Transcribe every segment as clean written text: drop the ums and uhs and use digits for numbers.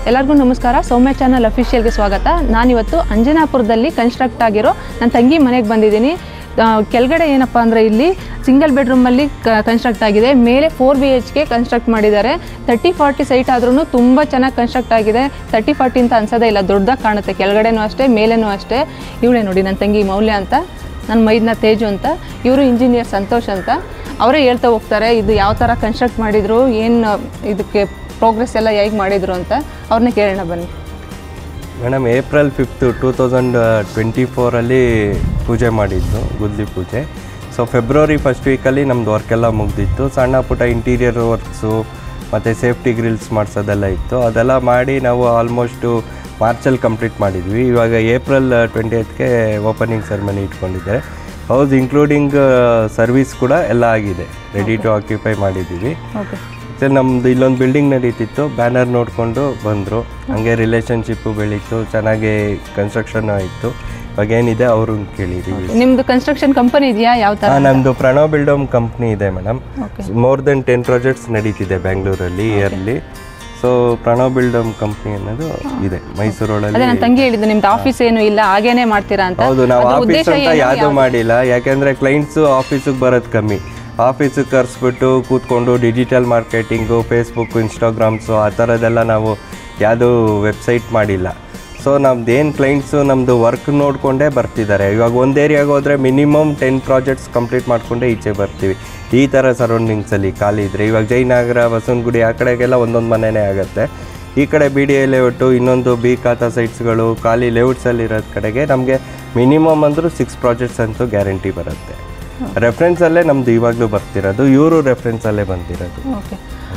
ಎಲ್ಲರಿಗೂ ನಮಸ್ಕಾರ. ಸೌಮ್ಯ ಚಾನಲ್ ಅಫಿಷಿಯಲ್ಗೆ ಸ್ವಾಗತ. ನಾನಿವತ್ತು ಅಂಜನಾಪುರದಲ್ಲಿ ಕನ್ಸ್ಟ್ರಕ್ಟ್ ಆಗಿರೋ ನನ್ನ ತಂಗಿ ಮನೆಗೆ ಬಂದಿದ್ದೀನಿ. ಕೆಳಗಡೆ ಏನಪ್ಪ ಅಂದರೆ ಇಲ್ಲಿ ಸಿಂಗಲ್ ಬೆಡ್ರೂಮಲ್ಲಿ ಕನ್ಸ್ಟ್ರಕ್ಟ್ ಆಗಿದೆ. ಮೇಲೆ 4 BHK ಕನ್ಸ್ಟ್ರಕ್ಟ್ ಮಾಡಿದ್ದಾರೆ. 30-40 ಸೈಟ್ ಆದ್ರೂ ತುಂಬ ಚೆನ್ನಾಗಿ ಕನ್ಸ್ಟ್ರಕ್ಟ್ ಆಗಿದೆ. 30-40 ಅಂತ ಅನ್ಸೋದೇ ಇಲ್ಲ, ದೊಡ್ಡದಾಗಿ ಕಾಣುತ್ತೆ. ಕೆಳಗಡೆನೂ ಅಷ್ಟೇ, ಮೇಲೇನೂ ಅಷ್ಟೇ. ಇವಳೇ ನೋಡಿ ನನ್ನ ತಂಗಿ ಮೌಲ್ಯ ಅಂತ, ನನ್ನ ಮೈದನ ತೇಜು ಅಂತ. ಇವರು ಇಂಜಿನಿಯರ್ ಸಂತೋಷ್ ಅಂತ. ಅವರೇ ಹೇಳ್ತಾ ಹೋಗ್ತಾರೆ ಇದು ಯಾವ ಥರ ಕನ್ಸ್ಟ್ರಕ್ಟ್ ಮಾಡಿದರು, ಏನು ಇದಕ್ಕೆ ಪ್ರೋಗ್ರೆಸ್ ಎಲ್ಲ ಹೇಗೆ ಮಾಡಿದರು ಅಂತ. ಅವ್ರನ್ನೇ ಕೇಳೋಣ ಬನ್ನಿ. ಮೇಡಮ್, April 5, 2024 ಪೂಜೆ ಮಾಡಿದ್ದು, ಗುದ್ಲಿ ಪೂಜೆ. ಸೊ February 1st ವೀಕಲ್ಲಿ ನಮ್ಮದು ವರ್ಕೆಲ್ಲ ಮುಗ್ದಿತ್ತು. ಸಣ್ಣ ಪುಟ್ಟ ಇಂಟೀರಿಯರ್ ವರ್ಕ್ಸು ಮತ್ತು ಸೇಫ್ಟಿ ಗ್ರಿಲ್ಸ್ ಮಾಡಿಸೋದೆಲ್ಲ ಇತ್ತು. ಅದೆಲ್ಲ ಮಾಡಿ ನಾವು ಆಲ್ಮೋಸ್ಟು ಮಾರ್ಚಲ್ಲಿ ಕಂಪ್ಲೀಟ್ ಮಾಡಿದ್ವಿ. ಇವಾಗ April 20th ಓಪನಿಂಗ್ ಸೆರೆಮನಿ ಇಟ್ಕೊಂಡಿದ್ದಾರೆ. ಹೌಸ್ ಇನ್ಕ್ಲೂಡಿಂಗ್ ಸರ್ವಿಸ್ ಕೂಡ ಎಲ್ಲ ಆಗಿದೆ, ರೆಡಿ ಟು ಆಕ್ಯುಪೈ ಮಾಡಿದ್ದೀವಿ. ಮತ್ತು ನಮ್ಮದು ಇಲ್ಲೊಂದು ಬಿಲ್ಡಿಂಗ್ ನಡೀತಿತ್ತು, ಬ್ಯಾನರ್ ನೋಡಿಕೊಂಡು ಬಂದರು. ಹಂಗೆ ರಿಲೇಷನ್ಶಿಪ್ಪು ಬೆಳೀತು, ಚೆನ್ನಾಗಿ ಕನ್ಸ್ಟ್ರಕ್ಷನ್ ಆಯಿತು. ಇವಾಗ ಏನಿದೆ ಅವ್ರನ್ನ ಕೇಳಿದ್ದೀವಿ. ನಿಮ್ಮದು ಕನ್ಸ್ಟ್ರಕ್ಷನ್ ಕಂಪನಿ ಇದೆಯಾ? ಯಾವ ಥರ? ನಮ್ಮದು ಪ್ರಣವ್ ಬಿಲ್ಡೋಮ್ ಕಂಪ್ನಿ ಇದೆ ಮೇಡಮ್. ಮೋರ್ ದೆನ್ 10 ಪ್ರಾಜೆಕ್ಟ್ಸ್ ನಡೀತಿದೆ ಬ್ಯಾಂಗ್ಳೂರಲ್ಲಿ ಇಯರ್ಲಿ. ಸೊ ಪ್ರಣವ್ ಬಿಲ್ಡೋಮ್ ಕಂಪ್ನಿ ಅನ್ನೋದು ಇದೆ ಮೈಸೂರೊಳಗೆ. ಅದೇ ನನ್ನ ತಂಗಿ ಹೇಳಿದ್ದು ನಿಮ್ದು ಆಫೀಸ್ ಏನು ಇಲ್ಲ, ಹಾಗೇನೆ ಮಾಡ್ತೀರಾ ಅಂತ. ಹೌದು, ನಾವು ಆಫೀಸ್ ಅಂತ ಯಾವುದೂ ಮಾಡಿಲ್ಲ. ಯಾಕೆಂದರೆ ಕ್ಲೈಂಟ್ಸು ಆಫೀಸಿಗೆ ಬರೋದು ಕಮ್ಮಿ. ಆಫೀಸಿಗೆ ಕರೆಸ್ಬಿಟ್ಟು ಕೂತ್ಕೊಂಡು ಡಿಜಿಟಲ್ ಮಾರ್ಕೆಟಿಂಗು, ಫೇಸ್ಬುಕ್ಕು, ಇನ್ಸ್ಟಾಗ್ರಾಮ್ಸು ಆ ಥರದ್ದೆಲ್ಲ ನಾವು ಯಾವುದೂ ವೆಬ್ಸೈಟ್ ಮಾಡಿಲ್ಲ. ಸೊ ನಮ್ದೇನು ಕ್ಲೈಂಟ್ಸು ನಮ್ಮದು ವರ್ಕ್ ನೋಡಿಕೊಂಡೇ ಬರ್ತಿದ್ದಾರೆ. ಇವಾಗ ಒಂದು ಏರಿಯಾಗೆ ಹೋದರೆ ಮಿನಿಮಮ್ 10 ಪ್ರಾಜೆಕ್ಟ್ಸ್ ಕಂಪ್ಲೀಟ್ ಮಾಡಿಕೊಂಡೇ ಈಚೆ ಬರ್ತೀವಿ. ಈ ಥರ ಸರೌಂಡಿಂಗ್ಸಲ್ಲಿ ಖಾಲಿ ಇದ್ದರೆ, ಇವಾಗ ಜಯನಗರ, ಬಸವನಗುಡಿ ಆ ಕಡೆಗೆಲ್ಲ ಒಂದೊಂದು ಮನೆಯೇ ಆಗುತ್ತೆ. ಈ ಕಡೆ BDA ಲೇಔಟು, ಇನ್ನೊಂದು ಬಿ ಖಾತಾ ಸೈಟ್ಸ್ಗಳು, ಖಾಲಿ ಲೇಔಟ್ಸಲ್ಲಿರೋದು ಕಡೆಗೆ ನಮಗೆ ಮಿನಿಮಮ್ ಅಂದರೂ 6 ಪ್ರಾಜೆಕ್ಟ್ಸ್ ಅಂತೂ ಗ್ಯಾರಂಟಿ ಬರುತ್ತೆ. ರೆಫರೆನ್ಸಲ್ಲೇ ನಮ್ಮದು ಇವಾಗಲೂ ಬರ್ತಿರೋದು, ಇವರು ರೆಫರೆನ್ಸಲ್ಲೇ ಬಂದಿರೋದು.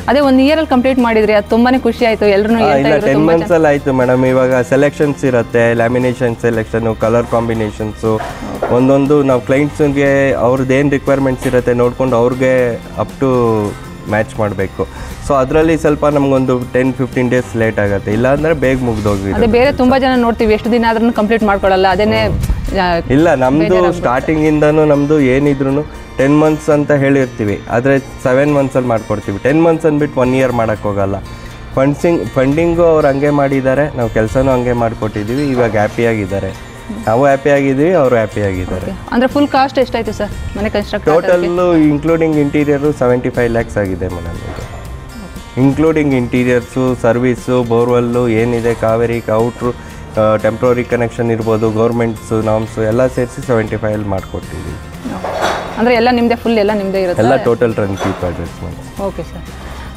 ಅದೇ 1 ಇಯರಲ್ಲಿ ಕಂಪ್ಲೀಟ್ ಮಾಡಿದ್ರಿ, ಅದು ತುಂಬಾ ಖುಷಿ ಆಯಿತು. ಎಲ್ಲರೂ ಇಲ್ಲ, 10 monthsಲ್ಲಿ ಆಯಿತು ಮೇಡಮ್. ಇವಾಗ ಸೆಲೆಕ್ಷನ್ಸ್ ಇರುತ್ತೆ, ಲ್ಯಾಮಿನೇಷನ್ ಸೆಲೆಕ್ಷನು, ಕಲರ್ ಕಾಂಬಿನೇಷನ್ಸು, ಒಂದೊಂದು ನಾವು ಕ್ಲೈಂಟ್ಸಿಗೆ ಅವ್ರದ್ದು ಏನು ರಿಕ್ವೈರ್ಮೆಂಟ್ಸ್ ಇರುತ್ತೆ ನೋಡ್ಕೊಂಡು ಅವ್ರಿಗೆ ಅಪ್ ಟು ಮ್ಯಾಚ್ ಮಾಡಬೇಕು. ಸೊ ಅದರಲ್ಲಿ ಸ್ವಲ್ಪ ನಮಗೊಂದು 10-15 days ಲೇಟ್ ಆಗುತ್ತೆ, ಇಲ್ಲಾಂದರೆ ಬೇಗ ಮುಗ್ದೋಗಿ. ಅದೇ ಬೇರೆ ತುಂಬ ಜನ ನೋಡ್ತೀವಿ, ಎಷ್ಟು ದಿನ ಆದ್ರೂ ಕಂಪ್ಲೀಟ್ ಮಾಡ್ಕೊಳ್ಳಲ್ಲ. ಅದೇನೇ ಇಲ್ಲ, ನಮ್ಮದು ಸ್ಟಾರ್ಟಿಂಗಿಂದನೂ ನಮ್ಮದು ಏನಿದ್ರು 10 months ಅಂತ ಹೇಳಿರ್ತೀವಿ, ಆದರೆ 7 monthsಲ್ಲಿ ಮಾಡ್ಕೊಡ್ತೀವಿ. 10 months ಅಂದ್ಬಿಟ್ಟು 1 year ಮಾಡೋಕ್ಕೋಗಲ್ಲ. ಫಂಡಿಂಗು ಅವ್ರು ಹಂಗೆ ಮಾಡಿದ್ದಾರೆ, ನಾವು ಕೆಲಸನೂ ಹಂಗೆ ಮಾಡಿಕೊಟ್ಟಿದ್ದೀವಿ. ಇವಾಗ ಹ್ಯಾಪಿಯಾಗಿದ್ದಾರೆ, ನಾವು ಹ್ಯಾಪಿಯಾಗಿದ್ದೀವಿ, ಅವರು ಹ್ಯಾಪಿಯಾಗಿದ್ದಾರೆ. ಅಂದರೆ ಫುಲ್ ಕಾಸ್ಟ್ ಎಷ್ಟಾಯಿತು ಸರ್ ಮನೆ construct? Total including interior 75 lakhs ಆಗಿದೆ ಮೇಡಮ್. ಇದು ಇನ್ಕ್ಲೂಡಿಂಗ್ ಇಂಟೀರಿಯರ್ಸು, ಸರ್ವೀಸು, ಬೋರ್ವೆಲ್ಲು ಏನಿದೆ, ಕಾವೇರಿ ಔಟ್ರು, ಟೆಂಪ್ರರಿ ಕನೆಕ್ಷನ್ ಇರ್ಬೋದು, ಗೌರ್ಮೆಂಟ್ಸು ನಾಮ್ಸು ಎಲ್ಲ ಸೇರಿಸಿ 75 ಮಾಡಿಕೊಟ್ಟಿದ್ದೀವಿ. ಅಂದರೆ ಎಲ್ಲ ನಿಮ್ಮದೇ, ಫುಲ್ ಎಲ್ಲ ನಿಮ್ಮದೇ ಇರುತ್ತೆ? ಎಲ್ಲ ಟೋಟಲ್ ಟರ್ನ್ಕಿ ಪ್ರಾಜೆಕ್ಟ್ಸ್. Okay sir.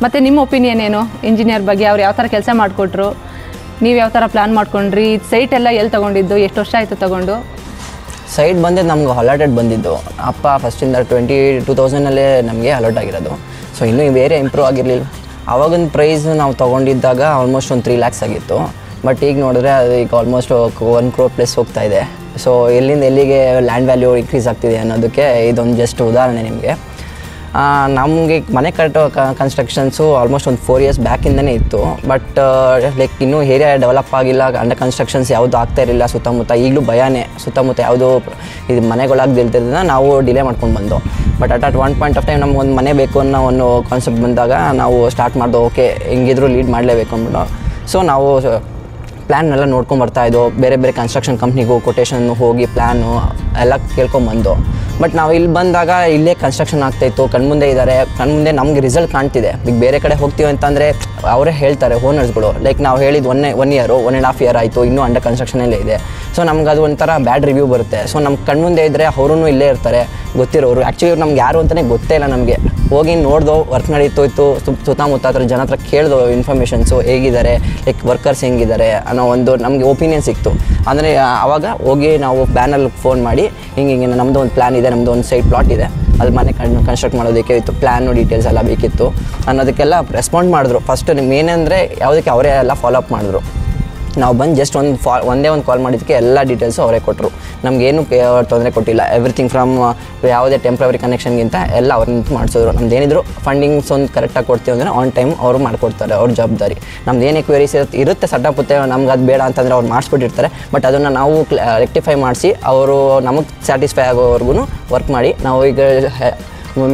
ಮತ್ತು ನಿಮ್ಮ ಒಪಿನಿಯನ್ ಏನು ಇಂಜಿನಿಯರ್ ಬಗ್ಗೆ? ಅವ್ರು ಯಾವ ಥರ ಕೆಲಸ ಮಾಡಿಕೊಟ್ರು, ನೀವು ಯಾವ ಥರ ಪ್ಲ್ಯಾನ್ ಮಾಡ್ಕೊಂಡ್ರಿ? ಸೈಟ್ ಎಲ್ಲ ಎಲ್ಲಿ ತೊಗೊಂಡಿದ್ದು, ಎಷ್ಟು ವರ್ಷ ಆಯಿತು ತೊಗೊಂಡು? ಸೈಟ್ ಬಂದಿದ್ದು ನಮ್ಗೆ ಅಲಾಟೆಡ್ ಬಂದಿದ್ದು. ಅಪ್ಪ ಫಸ್ಟಿಂದ 2000 ನಮಗೆ ಅಲಾಟ್ ಆಗಿರೋದು. ಸೊ ಇನ್ನೂ ಬೇರೆ ಇಂಪ್ರೂವ್ ಆಗಿರಲಿಲ್ಲ. ಆವಾಗಿನ ಪ್ರೈಸ್ ನಾವು ತೊಗೊಂಡಿದ್ದಾಗ ಆಲ್ಮೋಸ್ಟ್ ಒಂದು 3 lakhs ಆಗಿತ್ತು. ಬಟ್ ಈಗ ನೋಡಿದ್ರೆ ಅದು ಈಗ ಆಲ್ಮೋಸ್ಟ್ 1 crore ಪ್ಲಸ್ ಹೋಗ್ತಾ ಇದೆ. ಸೊ ಎಲ್ಲಿಂದ ಎಲ್ಲಿಗೆ ಲ್ಯಾಂಡ್ ವ್ಯಾಲ್ಯೂ ಇನ್ಕ್ರೀಸ್ ಆಗ್ತಿದೆ ಅನ್ನೋದಕ್ಕೆ ಇದೊಂದು ಜಸ್ಟ್ ಉದಾಹರಣೆ ನಿಮಗೆ. ನಮಗೆ ಮನೆ ಕಟ್ಟೋ ಕನ್ಸ್ಟ್ರಕ್ಷನ್ಸು ಆಲ್ಮೋಸ್ಟ್ ಒಂದು 4 years ಬ್ಯಾಕಿಂದನೇ ಇತ್ತು. ಬಟ್ ಲೈಕ್ ಇನ್ನೂ ಏರಿಯಾ ಡೆವಲಪ್ ಆಗಿಲ್ಲ, ಅಂಡರ್ ಕನ್ಸ್ಟ್ರಕ್ಷನ್ಸ್ ಯಾವುದು ಆಗ್ತಾ ಇರಲಿಲ್ಲ ಸುತ್ತಮುತ್ತ. ಈಗಲೂ ಭಯನೇ, ಸುತ್ತಮುತ್ತ ಯಾವುದೋ ಇದು ಮನೆಗಳಾಗ್ದಿಲ್ತಿದ್ದನ್ನ ನಾವು ಡಿಲೇ ಮಾಡ್ಕೊಂಡು ಬಂದು. But at one point of time ನಮ್ಗೆ ಒಂದು ಮನೆ ಬೇಕು ಅನ್ನೋ ಒಂದು ಕಾನ್ಸೆಪ್ಟ್ ಬಂದಾಗ ನಾವು ಸ್ಟಾರ್ಟ್ ಮಾಡ್ದೋ, ಓಕೆ ಹೆಂಗಿದ್ರು ಲೀಡ್ ಮಾಡಲೇಬೇಕು ಅಂದ್ಬಿಟ್ಟು. ಸೊ ನಾವು ಪ್ಲ್ಯಾನ್ನೆಲ್ಲ ನೋಡ್ಕೊಂಡು ಬರ್ತಾಯಿದ್ದೋ, ಬೇರೆ ಬೇರೆ ಕನ್ಸ್ಟ್ರಕ್ಷನ್ ಕಂಪ್ನಿಗೂ ಕೊಟೇಶನ್ ಹೋಗಿ ಪ್ಲ್ಯಾನು ಎಲ್ಲ ಕೇಳ್ಕೊಂಬಂದು. ಬಟ್ ನಾವು ಇಲ್ಲಿ ಬಂದಾಗ ಇಲ್ಲೇ ಕನ್ಸ್ಟ್ರಕ್ಷನ್ ಆಗ್ತಾಯಿತ್ತು, ಕಣ್ಮುಂದೆ ಇದ್ದಾರೆ, ಕಣ್ಮುಂದೆ ನಮ್ಗೆ ರಿಸಲ್ಟ್ ಕಾಣ್ತಿದೆ. ಈಗ ಬೇರೆ ಕಡೆ ಹೋಗ್ತೀವಿ ಅಂತಂದರೆ ಅವರೇ ಹೇಳ್ತಾರೆ ಓನರ್ಸ್ಗಳು, ಲೈಕ್ ನಾವು ಹೇಳಿದ್ದು 1 year 1.5 year ಆಯಿತು, ಇನ್ನೂ ಅಂಡರ್ ಕನ್ಸ್ಟ್ರಕ್ಷನಲ್ಲೇ ಇದೆ. ಸೊ ನಮ್ಗೆ ಅದು ಒಂಥರ ಬ್ಯಾಡ್ ರಿವ್ಯೂ ಬರುತ್ತೆ. ಸೊ ನಮ್ಮ ಕಣ್ಮುಂದೆ ಇದ್ದರೆ ಅವರೂ ಇಲ್ಲೇ ಇರ್ತಾರೆ, ಗೊತ್ತಿರೋರು. ಆ್ಯಕ್ಚುಲಿ ಇವ್ರು ನಮ್ಗೆ ಯಾರು ಅಂತಲೇ ಗೊತ್ತೇ ಇಲ್ಲ. ನಮಗೆ ಹೋಗಿ ನೋಡ್ದೋ, ವರ್ಕ್ ನಡೀತೋಯ್ತು, ಸುತ್ತಮುತ್ತ ಹತ್ರ ಜನ ಹತ್ರ ಕೇಳ್ದೋ ಇನ್ಫಾರ್ಮೇಷನ್ಸು ಹೇಗಿದ್ದಾರೆ, ಲೈಕ್ ವರ್ಕರ್ಸ್ ಹೆಂಗಿದ್ದಾರೆ ಅನ್ನೋ ಒಂದು ನಮಗೆ ಒಪಿನಿಯನ್ ಸಿಕ್ತು. ಅಂದರೆ ಆವಾಗ ಹೋಗಿ ನಾವು ಬ್ಯಾನಲ್ಲಿ ಫೋನ್ ಮಾಡಿ ಹಿಂಗೆ ನಮ್ಮದು ಒಂದು ಪ್ಲ್ಯಾನ್ ಇದೆ, ನಮ್ಮದು ಒಂದು ಸೈಟ್ ಪ್ಲಾಟ್ ಇದೆ, ಅಲ್ಲಿ ಮನೆ ಕನ್ಸ್ಟ್ರಕ್ಟ್ ಮಾಡೋದಕ್ಕೆ ಇತ್ತು, ಪ್ಲ್ಯಾನು ಡೀಟೇಲ್ಸ್ ಎಲ್ಲ ಬೇಕಿತ್ತು ಅನ್ನೋದಕ್ಕೆಲ್ಲ ರೆಸ್ಪಾಂಡ್ ಮಾಡಿದ್ರು. ಫಸ್ಟ್ ಏನಂದರೆ ಯಾವುದಕ್ಕೆ ಅವರೇ ಎಲ್ಲ ಫಾಲೋ ಅಪ್ ಮಾಡಿದ್ರು. ನಾವು ಬಂದು ಜಸ್ಟ್ ಒಂದೇ ಒಂದು ಕಾಲ್ ಮಾಡಿದ್ದಕ್ಕೆ ಎಲ್ಲ ಡೀಟೇಲ್ಸು ಅವರೇ ಕೊಟ್ಟರು. ನಮಗೇನು ತೊಂದರೆ ಕೊಟ್ಟಿಲ್ಲ. ಎವ್ರಿಥಿಂಗ್ ಫ್ರಮ್ ಯಾವುದೇ ಟೆಂಪ್ರವರಿ ಕನೆಕ್ಷನ್ಗಿಂತ ಎಲ್ಲ ಅವ್ರ ನಿಂತು ಮಾಡಿಸಿದ್ರು. ನಮ್ದೇನಿದ್ರು ಫಂಡಿಂಗ್ಸ್ ಒಂದು ಕರೆಕ್ಟಾಗಿ ಕೊಡ್ತೀವಿ ಅಂದರೆ ಆನ್ ಟೈಮ್ ಅವರು ಮಾಡಿಕೊಡ್ತಾರೆ, ಅವ್ರ ಜವಾಬ್ದಾರಿ. ನಮ್ದು ಏನು ಕ್ವೆರೀಸ್ ಇರುತ್ತೆ ಸಟಪುತ್ತೆ, ನಮ್ಗೆ ಅದು ಬೇಡ ಅಂತಂದರೆ ಅವ್ರು ಮಾಡಿಸ್ಬಿಟ್ಟಿರ್ತಾರೆ. ಬಟ್ ಅದನ್ನು ನಾವು ರೆಕ್ಟಿಫೈ ಮಾಡಿಸಿ ಅವರು ನಮಗೆ ಸ್ಯಾಟಿಸ್ಫೈ ಆಗೋವರೆಗೂ ವರ್ಕ್ ಮಾಡಿ ನಾವು ಈಗ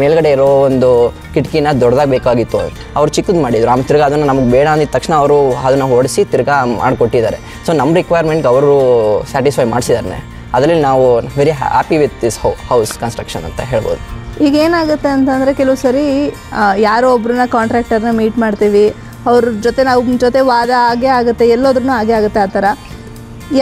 ಮೇಲ್ಗಡೆ ಇರೋ ಒಂದು ಕಿಟಕಿನ ದೊಡ್ಡದಾಗಿ ಬೇಕಾಗಿತ್ತು. ಅವ್ರು ಚಿಕ್ಕದು ಮಾಡಿದ್ರು. ತಿರ್ಗಾ ಅದನ್ನು ನಮಗೆ ಬೇಡ ಅಂದಿದ ತಕ್ಷಣ ಅವರು ಅದನ್ನು ಹೊಡಿಸಿ ತಿರ್ಗಾ ಮಾಡಿಕೊಟ್ಟಿದ್ದಾರೆ. ಸೊ ನಮ್ಮ ರಿಕ್ವೈರ್ಮೆಂಟ್ಗೆ ಅವರು ಸ್ಯಾಟಿಸ್ಫೈ ಮಾಡಿಸಿದ್ದಾರೆ. ಅದರಲ್ಲಿ ನಾವು very happy with this house construction ಅಂತ ಹೇಳ್ಬೋದು. ಈಗ ಏನಾಗುತ್ತೆ ಅಂತಂದರೆ ಕೆಲವು ಸರಿ ಯಾರೋ ಒಬ್ಬರನ್ನ ಕಾಂಟ್ರಾಕ್ಟರ್ನ ಮೀಟ್ ಮಾಡ್ತೀವಿ, ಅವ್ರ ಜೊತೆ ನಾವು ಜೊತೆ ವಾದ ಆಗೇ ಆಗುತ್ತೆ, ಎಲ್ಲೋದ್ರೂ ಆಗೇ ಆಗುತ್ತೆ. ಆ ಥರ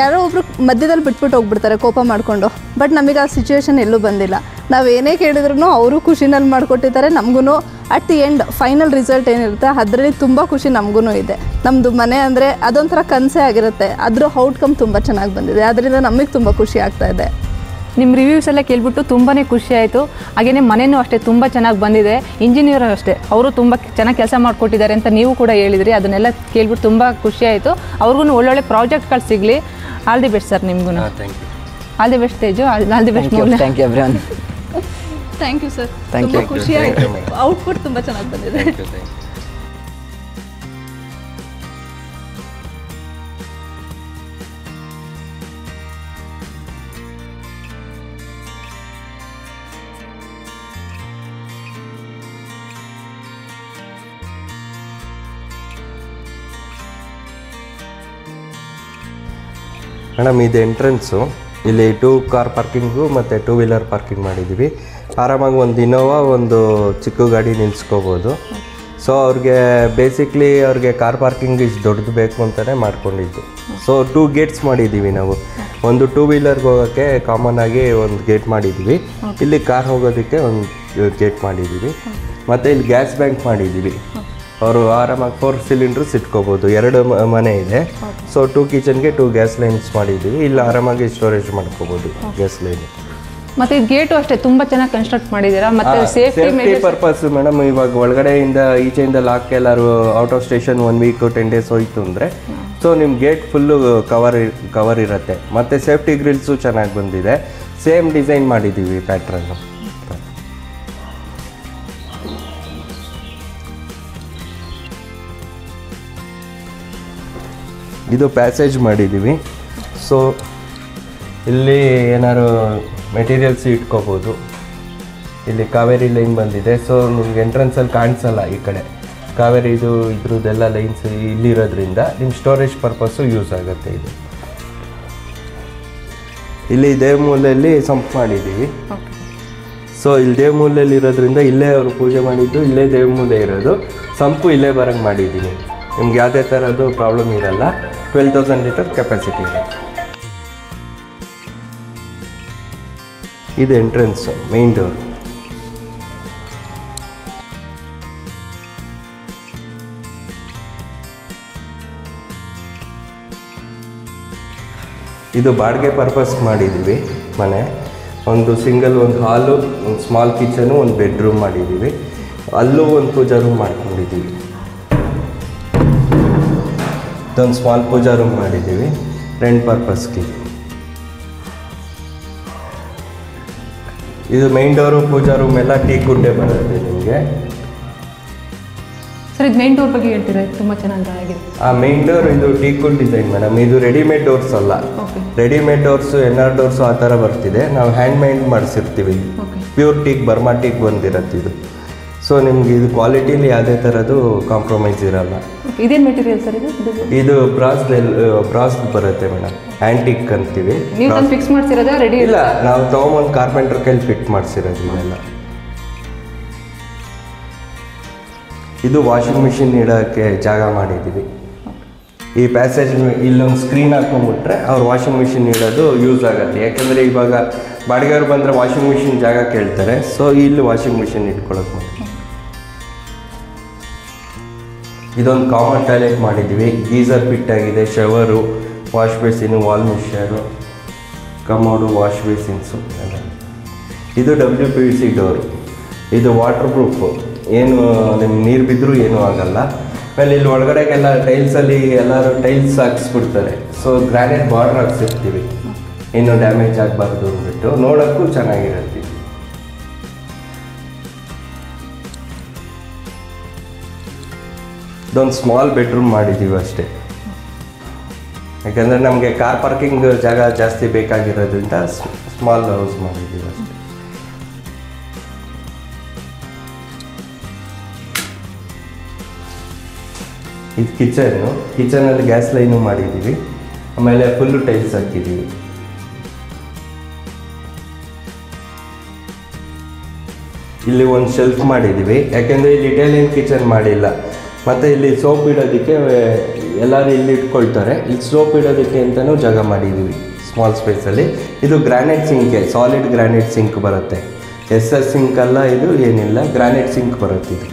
ಯಾರೋ ಒಬ್ರು ಮಧ್ಯದಲ್ಲಿ ಬಿಟ್ಬಿಟ್ಟು ಹೋಗ್ಬಿಡ್ತಾರೆ ಕೋಪ ಮಾಡಿಕೊಂಡು. ಬಟ್ ನಮಗೆ ಆ ಸಿಚುವೇಶನ್ ಎಲ್ಲೂ ಬಂದಿಲ್ಲ. ನಾವು ಏನೇ ಕೇಳಿದ್ರು ಅವರು ಖುಷಿನಲ್ಲಿ ಮಾಡಿಕೊಟ್ಟಿದ್ದಾರೆ. ನಮಗೂ at the end final result ಏನಿರುತ್ತೆ ಅದರಲ್ಲಿ ತುಂಬ ಖುಷಿ ನಮಗೂ ಇದೆ. ನಮ್ಮದು ಮನೆ ಅಂದರೆ ಅದೊಂಥರ ಕನಸೇ ಆಗಿರುತ್ತೆ. ಅದ್ರ ಔಟ್ಕಮ್ ತುಂಬ ಚೆನ್ನಾಗಿ ಬಂದಿದೆ. ಅದರಿಂದ ನಮಗೆ ತುಂಬ ಖುಷಿ ಆಗ್ತಾ ಇದೆ. ನಿಮ್ಮ ರಿವ್ಯೂಸ್ ಎಲ್ಲ ಕೇಳ್ಬಿಟ್ಟು ತುಂಬಾ ಖುಷಿ ಆಯಿತು. ಹಾಗೆಯೇ ಮನೆಯೂ ಅಷ್ಟೇ ತುಂಬ ಚೆನ್ನಾಗಿ ಬಂದಿದೆ. ಇಂಜಿನಿಯರ್ ಅಷ್ಟೇ ಅವರು ತುಂಬ ಚೆನ್ನಾಗಿ ಕೆಲಸ ಮಾಡಿಕೊಟ್ಟಿದ್ದಾರೆ ಅಂತ ನೀವು ಕೂಡ ಹೇಳಿದ್ರಿ. ಅದನ್ನೆಲ್ಲ ಕೇಳ್ಬಿಟ್ಟು ತುಂಬ ಖುಷಿ ಆಯಿತು. ಅವ್ರಿಗೂ ಒಳ್ಳೊಳ್ಳೆ ಪ್ರಾಜೆಕ್ಟ್ಗಳು ಸಿಗಲಿ. ಆಲ್ ದಿ ಬೆಸ್ಟ್ ಸರ್ ನಿಮಗೂ. Thank you. All the best Teju. All the best. Thank you everyone. Thank you sir. Thank ತುಂಬ you. ಖುಷಿ ಆಯಿತು. ಔಟ್ಪುಟ್ ತುಂಬ ಚೆನ್ನಾಗಿ ಬಂದಿದೆ. ಮೇಡಮ್ ಇದು ಎಂಟ್ರೆನ್ಸು. ಇಲ್ಲಿ 2 ಕಾರ್ ಪಾರ್ಕಿಂಗು ಮತ್ತು 2 ವೀಲರ್ ಪಾರ್ಕಿಂಗ್ ಮಾಡಿದ್ದೀವಿ. ಆರಾಮಾಗಿ ಒಂದು ಇನೋವಾ ಒಂದು ಚಿಕ್ಕ ಗಾಡಿ ನಿಲ್ಸ್ಕೋಬೋದು. ಸೊ ಅವ್ರಿಗೆ ಬೇಸಿಕ್ಲಿ ಅವ್ರಿಗೆ ಕಾರ್ ಪಾರ್ಕಿಂಗ್ ಇಷ್ಟು ದೊಡ್ಡದು ಬೇಕು ಅಂತಲೇ ಮಾಡ್ಕೊಂಡಿದ್ದು. ಸೊ 2 ಗೇಟ್ಸ್ ಮಾಡಿದ್ದೀವಿ ನಾವು. ಒಂದು 2 ವೀಲರ್ಗೆ ಹೋಗೋಕ್ಕೆ ಕಾಮನ್ ಆಗಿ ಒಂದು ಗೇಟ್ ಮಾಡಿದ್ದೀವಿ. ಇಲ್ಲಿ ಕಾರ್ ಹೋಗೋದಕ್ಕೆ ಒಂದು ಗೇಟ್ ಮಾಡಿದ್ದೀವಿ. ಮತ್ತು ಇಲ್ಲಿ ಗ್ಯಾಸ್ ಬ್ಯಾಂಕ್ ಮಾಡಿದ್ದೀವಿ. ಅವರು ಆರಾಮಾಗಿ 4 ಸಿಲಿಂಡ್ರಸ್ ಇಟ್ಕೋಬೋದು. 2 ಮನೆ ಇದೆ. ಸೊ 2 ಕಿಚನ್ಗೆ 2 ಗ್ಯಾಸ್ ಲೈನ್ಸ್ ಮಾಡಿದ್ದೀವಿ. ಇಲ್ಲಿ ಆರಾಮಾಗಿ ಸ್ಟೋರೇಜ್ ಮಾಡ್ಕೋಬೋದು ಗ್ಯಾಸ್ ಲೈನ್. ಮತ್ತು ಗೇಟು ಅಷ್ಟೇ ತುಂಬ ಚೆನ್ನಾಗಿ ಕನ್ಸ್ಟ್ರಕ್ಟ್ ಮಾಡಿದ್ದೀರಾ. ಮತ್ತು ಸೇಫ್ಟಿ ಪರ್ಪಸ್ ಮೇಡಮ್. ಇವಾಗ ಒಳಗಡೆಯಿಂದ ಈಚೆಯಿಂದ ಲಾಕ್ ಎಲ್ಲರೂ out of station 1 week 10 days ಹೋಯ್ತು ಅಂದರೆ ಸೊ ನಿಮ್ಮ ಗೇಟ್ ಫುಲ್ಲು ಕವರ್ ಇರುತ್ತೆ. ಮತ್ತು ಸೇಫ್ಟಿ ಗ್ರಿಲ್ಸು ಚೆನ್ನಾಗಿ ಬಂದಿದೆ. ಸೇಮ್ ಡಿಸೈನ್ ಮಾಡಿದ್ದೀವಿ ಪ್ಯಾಟ್ರನ್ನು. ಇದು ಪ್ಯಾಸೇಜ್ ಮಾಡಿದ್ದೀವಿ. ಸೊ ಇಲ್ಲಿ ಏನಾದ್ರು ಮೆಟೀರಿಯಲ್ಸ್ ಇಟ್ಕೋಬೋದು. ಇಲ್ಲಿ ಕಾವೇರಿ ಲೈನ್ ಬಂದಿದೆ. ಸೊ ನಿಮ್ಗೆ ಎಂಟ್ರೆನ್ಸಲ್ಲಿ ಕಾಣಿಸಲ್ಲ ಈ ಕಡೆ ಕಾವೇರಿ ಇದ್ರದ್ದೆಲ್ಲ ಲೈನ್ಸ್ ಇಲ್ಲಿರೋದ್ರಿಂದ ನಿಮ್ಮ ಸ್ಟೋರೇಜ್ ಪರ್ಪಸ್ಸು ಯೂಸ್ ಆಗುತ್ತೆ. ಇದು ಇಲ್ಲಿ ದೇವಮೂಲೆಯಲ್ಲಿ ಸಂಪ್ ಮಾಡಿದ್ದೀವಿ. ಸೊ ಇಲ್ಲಿ ದೇವಮೂಲೆಯಲ್ಲಿ ಇರೋದ್ರಿಂದ ಇಲ್ಲೇ ಅವರು ಪೂಜೆ ಮಾಡಿದ್ದು, ಇಲ್ಲೇ ದೇವಮೂಲೆ ಇರೋದು. ಸಂಪು ಇಲ್ಲೇ ಬರಂಗೆ ಮಾಡಿದ್ದೀನಿ. ನಿಮ್ಗೆ ಯಾವುದೇ ಥರದ್ದು ಪ್ರಾಬ್ಲಮ್ ಇರಲ್ಲ. 12,000 ಲೀಟರ್ ಕೆಪಾಸಿಟಿ ಇದೆ. ಇದು ಎಂಟ್ರೆನ್ಸು, ಮೇನ್ ಡೋರ್. ಇದು ಬಾಡಿಗೆ ಪರ್ಪಸ್ ಮಾಡಿದ್ದೀವಿ ಮನೆ. ಒಂದು ಸಿಂಗಲ್ ಒಂದು ಹಾಲು, ಒಂದು ಸ್ಮಾಲ್ ಕಿಚನು, ಒಂದು ಬೆಡ್ರೂಮ್ ಮಾಡಿದ್ದೀವಿ. ಅಲ್ಲೂ ಒಂದು ಪೂಜಾ ರೂಮ್ ಮಾಡ್ಕೊಂಡಿದ್ದೀವಿ. ಇದೊಂದು ಸ್ಮಾಲ್ ಪೂಜಾ ರೂಮ್ ಮಾಡಿದ್ದೀವಿ ರೆಂಟ್ ಪರ್ಪಸ್ಗೆ. ಇದು ಮೈನ್ ಡೋರು, ಪೂಜಾ ರೂಮ್ ಎಲ್ಲ ಟೀಕ್ ವುಡ್ಡೇ ಬರುತ್ತೆ ನಿಮಗೆ. ಸರ್ ಇದು ಮೇನ್ ಡೋರ್ ಬಗ್ಗೆ ಹೇಳ್ತೀರಾ? ತುಂಬ ಚೆನ್ನಾಗಿದೆ. ಆ ಮೇನ್ ಡೋರ್ ಇದು ಟೀಕ್ ವುಡ್ ಡಿಸೈನ್ ಮೇಡಮ್. ಇದು ರೆಡಿಮೇಡ್ ಡೋರ್ಸ್ ಅಲ್ಲ. ರೆಡಿಮೇಡ್ ಡೋರ್ಸು NR ಡೋರ್ಸು ಆ ಥರ ಬರ್ತಿದೆ. ನಾವು ಹ್ಯಾಂಡ್ ಮೇಡ್ ಮಾಡಿಸಿರ್ತೀವಿ. ಪ್ಯೂರ್ ಟೀಕ್, ಬರ್ಮಾ ಟೀಕ್ ಬಂದಿರತ್ತೆ ಇದು. ಸೊ ನಿಮ್ಗೆ ಇದು ಕ್ವಾಲಿಟಿಲಿ ಯಾವುದೇ ಥರದ್ದು ಕಾಂಪ್ರಮೈಸ್ ಇರಲ್ಲ. ಇದೇನು ಮೆಟೀರಿಯಲ್ ಸರ್ ಇದು? ಇದು ಬ್ರಾಸ್ ಬರುತ್ತೆ ಮೇಡಮ್. ಆ್ಯಂಟಿಕ್ ಅಂತೀವಿ. ನೀವು ಫಿಕ್ಸ್ ಮಾಡಿಸಿರೋದಾ ರೆಡಿ? ಇಲ್ಲ, ನಾವು ತೊಗೊಂಬಂದು ಕಾರ್ಪೆಂಟರ್ ಕೈಲಿ ಫಿಟ್ ಮಾಡಿಸಿರೋದು ಇದೆಲ್ಲ. ಇದು ವಾಷಿಂಗ್ ಮಿಷಿನ್ ಇಡೋಕ್ಕೆ ಜಾಗ ಮಾಡಿದ್ದೀವಿ. ಈ ಪ್ಯಾಸೇಜ್ ಇಲ್ಲೊಂದು ಸ್ಕ್ರೀನ್ ಹಾಕೊಂಡ್ಬಿಟ್ರೆ ಅವ್ರು ವಾಷಿಂಗ್ ಮಿಷಿನ್ ಇಡೋದು ಯೂಸ್ ಆಗುತ್ತೆ. ಯಾಕೆಂದರೆ ಇವಾಗ ಬಾಡಿಗೆಯವ್ರು ಬಂದರೆ ವಾಷಿಂಗ್ ಮಿಷಿನ್ ಜಾಗ ಕೇಳ್ತಾರೆ. ಸೊ ಇಲ್ಲಿ ವಾಷಿಂಗ್ ಮಿಷಿನ್ ಇಟ್ಕೊಳ್ಳೋಕೆ ಮಾಡಿ. ಇದೊಂದು ಕಾಮನ್ ಟಾಯ್ಲೆಟ್ ಮಾಡಿದ್ದೀವಿ. ಗೀಸರ್ ಫಿಟ್ ಆಗಿದೆ, ಶವರು, ವಾಶ್ ಬೇಸಿನು, ವಾಲ್ ಮಿಷರು, ಕಮೋಡು, ವಾಶ್ ಬೇಸಿನ್ಸು ಎಲ್ಲ. ಇದು WPVC ಡೋರು. ಇದು ವಾಟರ್ ಪ್ರೂಫು. ಏನು ನಿಮ್ಮ ನೀರು ಬಿದ್ದರೂ ಏನೂ ಆಗಲ್ಲ. ಆಮೇಲೆ ಇಲ್ಲಿ ಒಳಗಡೆಗೆಲ್ಲ ಟೈಲ್ಸಲ್ಲಿ ಎಲ್ಲರೂ ಟೈಲ್ಸ್ ಹಾಕ್ಸ್ಬಿಡ್ತಾರೆ. ಸೊ ಗ್ರಾನೈಟ್ ಬಾರ್ಡ್ರ್ ಹಾಕ್ಸಿರ್ತೀವಿ, ಇನ್ನೂ ಡ್ಯಾಮೇಜ್ ಆಗಬಾರ್ದು ಅಂದ್ಬಿಟ್ಟು. ನೋಡೋಕ್ಕೂ ಚೆನ್ನಾಗಿರುತ್ತೆ. ಇದೊಂದು ಸ್ಮಾಲ್ ಬೆಡ್ರೂಮ್ ಮಾಡಿದ್ದೀವಿ ಅಷ್ಟೇ. ಯಾಕೆಂದರೆ ನಮಗೆ ಕಾರ್ ಪಾರ್ಕಿಂಗ್ ಜಾಗ ಜಾಸ್ತಿ ಬೇಕಾಗಿರೋದ್ರಿಂದ ಸ್ಮಾಲ್ ಹೌಸ್ ಮಾಡಿದ್ದೀವಿ ಅಷ್ಟೇ. ಇದು ಕಿಚನಲ್ಲಿ ಗ್ಯಾಸ್ ಲೈನು ಮಾಡಿದ್ದೀವಿ. ಆಮೇಲೆ ಫುಲ್ಲು ಟೈಲ್ಸ್ ಹಾಕಿದ್ದೀವಿ. ಇಲ್ಲಿ ಒಂದು ಶೆಲ್ಫ್ ಮಾಡಿದ್ದೀವಿ, ಯಾಕೆಂದರೆ ಇಲ್ಲಿ ಇಟಾಲಿಯನ್ ಕಿಚನ್ ಮಾಡಿಲ್ಲ. ಮತ್ತು ಇಲ್ಲಿ ಸೋಪ್ ಇಡೋದಕ್ಕೆ ಎಲ್ಲರೂ ಇಲ್ಲಿ ಇಟ್ಕೊಳ್ತಾರೆ. ಇಲ್ಲಿ ಸೋಪ್ ಇಡೋದಕ್ಕೆ ಅಂತಲೂ ಜಾಗ ಮಾಡಿದ್ದೀವಿ ಸ್ಮಾಲ್ ಸ್ಪೇಸಲ್ಲಿ. ಇದು ಗ್ರಾನೈಟ್ ಸಿಂಕೆ, ಸಾಲಿಡ್ ಗ್ರಾನೈಟ್ ಸಿಂಕ್ ಬರುತ್ತೆ. ಎಸ್ ಸಿಂಕ್ ಅಲ್ಲ, ಇದು ಏನಿಲ್ಲ, ಗ್ರಾನೈಟ್ ಸಿಂಕ್ ಬರುತ್ತೆ. ಇದು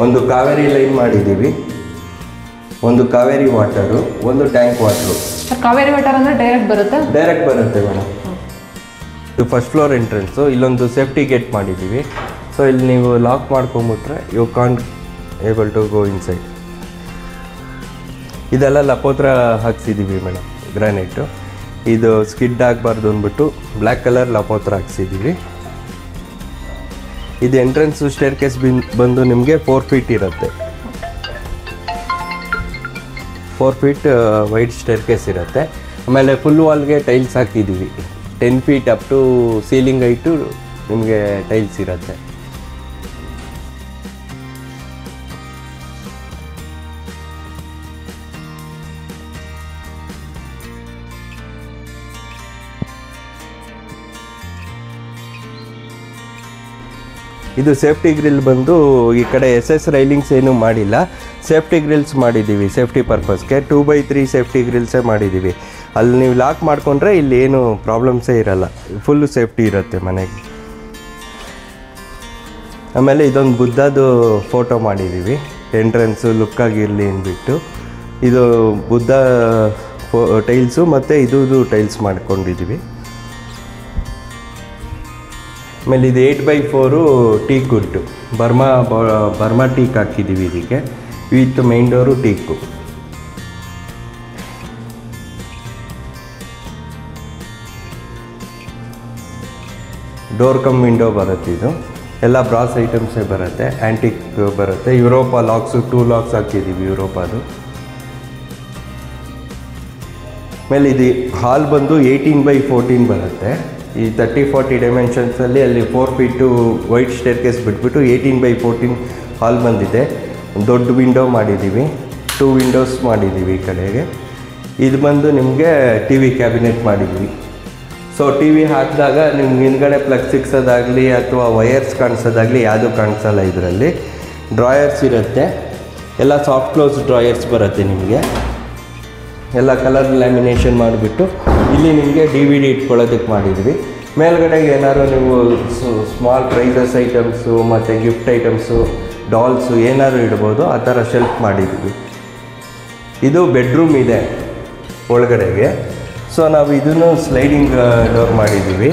ಒಂದು ಕಾವೇರಿ ಲೈನ್ ಮಾಡಿದ್ದೀವಿ, ಒಂದು ಕಾವೇರಿ ವಾಟರು, ಒಂದು ಟ್ಯಾಂಕ್ ವಾಟರು. ಕಾವೇರಿ ವಾಟರ್ ಅಂದರೆ ಡೈರೆಕ್ಟ್ ಬರುತ್ತೆ ಮೇಡಮ್. ಇದು ಫಸ್ಟ್ ಫ್ಲೋರ್ ಎಂಟ್ರೆನ್ಸು. ಇಲ್ಲೊಂದು ಸೇಫ್ಟಿ ಗೇಟ್ ಮಾಡಿದ್ದೀವಿ. ಸೊ ಇಲ್ಲಿ ನೀವು ಲಾಕ್ ಮಾಡ್ಕೊಂಬಿಟ್ರೆ you can't able to go inside. ಇದೆಲ್ಲ ಲಪೋತ್ರ ಹಾಕ್ಸಿದ್ದೀವಿ ಮೇಡಮ್, ಗ್ರಾನೈಟು. ಇದು ಸ್ಕಿಡ್ ಆಗಬಾರ್ದು ಅಂದ್ಬಿಟ್ಟು ಬ್ಲ್ಯಾಕ್ ಕಲರ್ ಲಪೋತ್ರ ಹಾಕ್ಸಿದ್ದೀವಿ. ಇದು ಎಂಟ್ರೆನ್ಸು ಸ್ಟೇರ್ ಕೇಸ್ ಬಂದು ನಿಮಗೆ 4 ಫೀಟ್ ಇರುತ್ತೆ. 4 ಫೀಟ್ ವೈಡ್ ಸ್ಟೇರ್ ಕೇಸ್ ಇರುತ್ತೆ. ಆಮೇಲೆ ಫುಲ್ ವಾಲ್ಗೆ ಟೈಲ್ಸ್ ಹಾಕಿದ್ದೀವಿ. 10 feet up to ceiling height ನಿಮಗೆ ಟೈಲ್ಸ್ ಇರುತ್ತೆ. ಇದು ಸೇಫ್ಟಿ ಗ್ರಿಲ್ ಬಂದು ಈ ಕಡೆ SS ರೈಲಿಂಗ್ಸ್ ಏನೂ ಮಾಡಿಲ್ಲ, ಸೇಫ್ಟಿ ಗ್ರಿಲ್ಸ್ ಮಾಡಿದ್ದೀವಿ. ಸೇಫ್ಟಿ ಪರ್ಪಸ್ಗೆ 2x3 ಸೇಫ್ಟಿ ಗ್ರಿಲ್ಸೇ ಮಾಡಿದ್ದೀವಿ. ಅಲ್ಲಿ ನೀವು ಲಾಕ್ ಮಾಡಿಕೊಂಡ್ರೆ ಇಲ್ಲಿ ಏನು ಪ್ರಾಬ್ಲಮ್ಸೇ ಇರಲ್ಲ, ಫುಲ್ಲು ಸೇಫ್ಟಿ ಇರುತ್ತೆ ಮನೆಗೆ. ಆಮೇಲೆ ಇದೊಂದು ಬುದ್ಧದು ಫೋಟೋ ಮಾಡಿದ್ದೀವಿ, ಎಂಟ್ರೆನ್ಸು ಲುಕ್ಕಾಗಿರಲಿ ಅಂದ್ಬಿಟ್ಟು. ಇದು ಬುದ್ಧ ಟೈಲ್ಸು ಮತ್ತು ಇದು ಟೈಲ್ಸ್ ಮಾಡ್ಕೊಂಡಿದ್ದೀವಿ. ಆಮೇಲೆ ಇದು 8x4 ಟೀಕ್ ಗುಡ್ಡು, ಬರ್ಮಾ ಟೀಕ್ ಹಾಕಿದ್ದೀವಿ ಇದಕ್ಕೆ, with main door teak. Door come window ಬರುತ್ತೆ. ಇದು ಎಲ್ಲ ಬ್ರಾಸ್ ಐಟಮ್ಸೇ ಬರುತ್ತೆ, ಆ್ಯಂಟಿಕ್ ಬರುತ್ತೆ. ಯುರೋಪಾ ಲಾಕ್ಸು 2 ಲಾಕ್ಸ್ ಹಾಕಿದ್ದೀವಿ ಯುರೋಪಾದು. ಆಮೇಲೆ ಇದು ಹಾಲ್ ಬಂದು 18x14 ಬರುತ್ತೆ. ಈ 30-40 ಡೈಮೆನ್ಷನ್ಸಲ್ಲಿ ಅಲ್ಲಿ 4 ಫೀಟು ವೈಟ್ ಸ್ಟೇರ್ ಕೇಸ್ ಬಿಟ್ಬಿಟ್ಟು 18x14 ಹಾಲ್ ಬಂದಿದೆ. ದೊಡ್ಡ ವಿಂಡೋ ಮಾಡಿದ್ದೀವಿ, 2 ವಿಂಡೋಸ್ ಮಾಡಿದ್ದೀವಿ ಈ ಕಡೆಗೆ. ಇದು ಬಂದು ನಿಮಗೆ TV ಕ್ಯಾಬಿನೆಟ್ ಮಾಡಿದ್ವಿ. ಸೊ TV ಹಾಕಿದಾಗ ನಿಮ್ಗೆ ಹಿಂದ್ಗಡೆ ಪ್ಲಗ್ ಸಿಕ್ಸೋದಾಗಲಿ ಅಥವಾ ವಯರ್ಸ್ ಕಾಣಿಸೋದಾಗಲಿ ಯಾವುದೂ ಕಾಣಿಸಲ್ಲ. ಇದರಲ್ಲಿ ಡ್ರಾಯರ್ಸ್ ಇರುತ್ತೆ, ಎಲ್ಲ ಸಾಫ್ಟ್ ಕ್ಲೋಸ್ ಡ್ರಾಯರ್ಸ್ ಬರುತ್ತೆ ನಿಮಗೆ. ಎಲ್ಲ ಕಲರ್ ಲ್ಯಾಮಿನೇಷನ್ ಮಾಡಿಬಿಟ್ಟು ಇಲ್ಲಿ ನಿಮಗೆ DVD ಇಟ್ಕೊಳ್ಳೋದಕ್ಕೆ ಮಾಡಿದ್ವಿ. ಮೇಲ್ಗಡೆಗೆ ಏನಾದ್ರು ನೀವು ಸ್ಮಾಲ್ ಪ್ರೈಸಸ್ ಐಟಮ್ಸು ಮತ್ತು ಗಿಫ್ಟ್ ಐಟಮ್ಸು, ಡಾಲ್ಸು ಏನಾದ್ರು ಇಡ್ಬೋದು, ಆ ಥರ ಶೆಲ್ಫ್ ಮಾಡಿದ್ವಿ. ಇದು ಬೆಡ್ರೂಮ್ ಇದೆ ಒಳಗಡೆಗೆ. ಸೊ ನಾವು ಇದನ್ನು ಸ್ಲೈಡಿಂಗ್ ಡೋರ್ ಮಾಡಿದ್ದೀವಿ.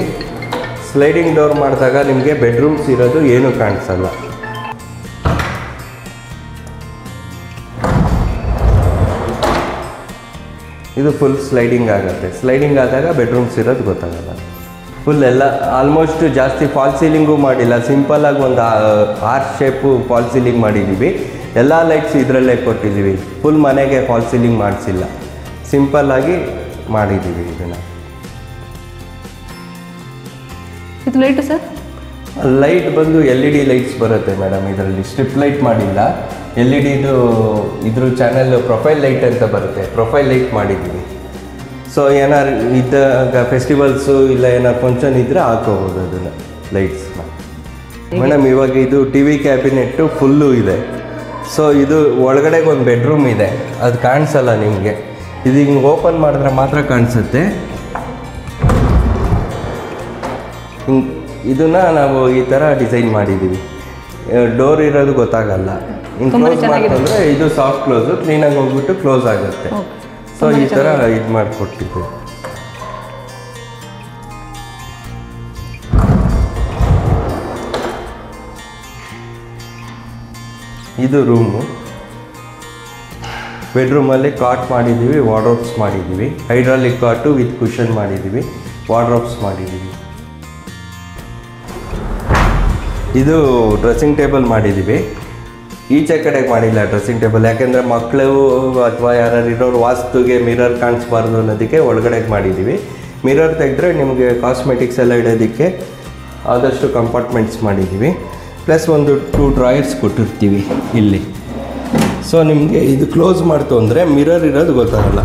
ಸ್ಲೈಡಿಂಗ್ ಡೋರ್ ಮಾಡಿದಾಗ ನಿಮಗೆ ಬೆಡ್ರೂಮ್ಸ್ ಇರೋದು ಏನೂ ಕಾಣಿಸಲ್ಲ. ಇದು ಫುಲ್ ಸ್ಲೈಡಿಂಗ್ ಆಗುತ್ತೆ. ಸ್ಲೈಡಿಂಗ್ ಆದಾಗ ಬೆಡ್ರೂಮ್ಸ್ ಇರೋದು ಗೊತ್ತಾಗಲ್ಲ. ಫುಲ್ ಎಲ್ಲ ಆಲ್ಮೋಸ್ಟ್ ಜಾಸ್ತಿ ಫಾಲ್ ಸೀಲಿಂಗು ಮಾಡಿಲ್ಲ, ಸಿಂಪಲ್ಲಾಗಿ ಒಂದು ಆರ್ಚ್ ಶೇಪು ಫಾಲ್ ಸೀಲಿಂಗ್ ಮಾಡಿದ್ದೀವಿ. ಎಲ್ಲ ಲೈಟ್ಸ್ ಇದರಲ್ಲೇ ಕೊಟ್ಟಿದ್ದೀವಿ. ಫುಲ್ ಮನೆಗೆ ಫಾಲ್ ಸೀಲಿಂಗ್ ಮಾಡಿಸಿಲ್ಲ, ಸಿಂಪಲ್ಲಾಗಿ ಮಾಡಿದ್ದೀವಿ ಇದನ್ನು. ಇದು ಲೈಟು ಸರ್? ಲೈಟ್ ಬಂದು LED ಲೈಟ್ಸ್ ಬರುತ್ತೆ ಮೇಡಮ್. ಇದರಲ್ಲಿ ಸ್ಟ್ರಿಪ್ ಲೈಟ್ ಮಾಡಿಲ್ಲ, LED ಇದ್ರ ಚಾನಲ್ ಪ್ರೊಫೈಲ್ ಲೈಟ್ ಅಂತ ಬರುತ್ತೆ, ಪ್ರೊಫೈಲ್ ಲೈಟ್ ಮಾಡಿದ್ದೀವಿ. ಸೊ ಏನಾರು ಇದ್ದಾಗ ಫೆಸ್ಟಿವಲ್ಸು ಇಲ್ಲ ಏನಾರು ಫಂಕ್ಷನ್ ಇದ್ದರೆ ಹಾಕೋಬೋದು ಅದನ್ನು ಲೈಟ್ಸ್ನ. ಮೇಡಮ್ ಇವಾಗ ಇದು TV ಕ್ಯಾಬಿನೆಟ್ಟು ಫುಲ್ಲು ಇದೆ. ಸೊ ಇದು ಒಳಗಡೆಗೆ ಒಂದು ಬೆಡ್ರೂಮ್ ಇದೆ, ಅದು ಕಾಣಿಸಲ್ಲ ನಿಮಗೆ. ಇದು ಹಿಂಗೆ ಓಪನ್ ಮಾಡಿದ್ರೆ ಮಾತ್ರ ಕಾಣಿಸುತ್ತೆ. ಇದನ್ನು ನಾವು ಈ ಥರ ಡಿಸೈನ್ ಮಾಡಿದ್ದೀವಿ. ಡೋರ್ ಇರೋದು ಗೊತ್ತಾಗಲ್ಲ. ಹಿಂಗೆ ಕ್ಲೋಸ್ ಮಾಡಿಕೊಂಡ್ರೆ ಇದು ಸಾಫ್ಟ್ ಕ್ಲೋಸು, ಕ್ಲೀನಾಗಿ ಹೋಗ್ಬಿಟ್ಟು ಕ್ಲೋಸ್ ಆಗುತ್ತೆ. ಸೊ ಈ ಥರ ಇದು ಮಾಡಿಕೊಟ್ಟಿದ್ದೀವಿ. ಇದು ರೂಮು. ಬೆಡ್ರೂಮಲ್ಲಿ ಕಾಟ್ ಮಾಡಿದ್ದೀವಿ, ವಾರ್ಡ್ರೋಬ್ಸ್ ಮಾಡಿದ್ದೀವಿ. ಹೈಡ್ರಾಲಿಕ್ ಕಾಟು ವಿತ್ ಕುಷನ್ ಮಾಡಿದ್ದೀವಿ, ವಾರ್ಡ್ರೋಬ್ಸ್ ಮಾಡಿದ್ದೀವಿ. ಇದು ಡ್ರೆಸ್ಸಿಂಗ್ ಟೇಬಲ್ ಮಾಡಿದ್ದೀವಿ. ಈಚೆ ಕಡೆಗೆ ಮಾಡಿಲ್ಲ ಡ್ರೆಸ್ಸಿಂಗ್ ಟೇಬಲ್, ಯಾಕೆಂದರೆ ಮಕ್ಕಳು ಅಥವಾ ಯಾರು ಇರೋರು ವಾಸ್ತುಗೆ ಮಿರರ್ ಕಾಣಿಸ್ಬಾರ್ದು ಅನ್ನೋದಕ್ಕೆ ಒಳಗಡೆಗೆ ಮಾಡಿದ್ದೀವಿ. ಮಿರರ್ ತೆಗೆದ್ರೆ ನಿಮಗೆ ಕಾಸ್ಮೆಟಿಕ್ಸ್ ಎಲ್ಲ ಇಡೋದಕ್ಕೆ ಆದಷ್ಟು ಕಂಪಾರ್ಟ್ಮೆಂಟ್ಸ್ ಮಾಡಿದ್ದೀವಿ. ಪ್ಲಸ್ ಒಂದು 2 ಡ್ರಾಯರ್ಸ್ ಕೊಟ್ಟಿರ್ತೀವಿ ಇಲ್ಲಿ. ಸೊ ನಿಮಗೆ ಇದು ಕ್ಲೋಸ್ ಮಾಡ್ತು ಅಂದರೆ ಮಿರರ್ ಇರೋದು ಗೊತ್ತಾಗಲ್ಲ.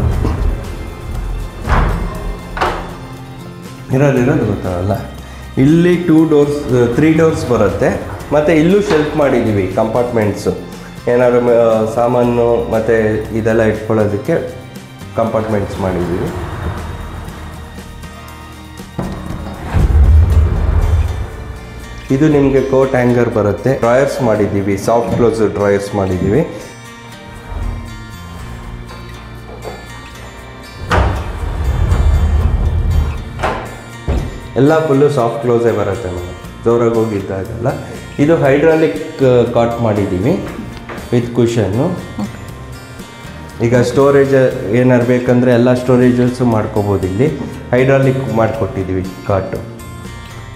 ಇಲ್ಲಿ 3 ಡೋರ್ಸ್ ಬರುತ್ತೆ. ಮತ್ತು ಇಲ್ಲೂ ಶೆಲ್ಫ್ ಮಾಡಿದ್ದೀವಿ, ಕಂಪಾರ್ಟ್ಮೆಂಟ್ಸು, ಏನಾದ್ರು ಸಾಮಾನು ಮತ್ತು ಇದೆಲ್ಲ ಇಟ್ಕೊಳ್ಳೋದಕ್ಕೆ ಕಂಪಾರ್ಟ್ಮೆಂಟ್ಸ್ ಮಾಡಿದ್ದೀವಿ. ಇದು ನಿಮಗೆ ಕೋಟ್ ಹ್ಯಾಂಗರ್ ಬರುತ್ತೆ. ಡ್ರಾಯರ್ಸ್ ಮಾಡಿದ್ದೀವಿ, ಸಾಫ್ಟ್ ಕ್ಲೋಸ್ ಡ್ರಾಯರ್ಸ್ ಮಾಡಿದ್ದೀವಿ. ಎಲ್ಲ ಫುಲ್ಲು ಸಾಫ್ಟ್ ಕ್ಲೋಸೇ ಬರುತ್ತೆ ಮೇಡಮ್, ಜೋರಾಗಿ ಹೋಗಿದ್ದಾಗಲ್ಲ. ಇದು ಹೈಡ್ರಾಲಿಕ್ ಕಾಟ್ ಮಾಡಿದ್ದೀವಿ ವಿತ್ ಕುಷನ್ನು. ಈಗ ಸ್ಟೋರೇಜ್ ಏನಾರು ಬೇಕಂದರೆ ಎಲ್ಲ ಸ್ಟೋರೇಜಸ್ಸು ಮಾಡ್ಕೋಬೋದು. ಇಲ್ಲಿ ಹೈಡ್ರಾಲಿಕ್ ಮಾಡಿಕೊಟ್ಟಿದ್ದೀವಿ ಕಾಟು.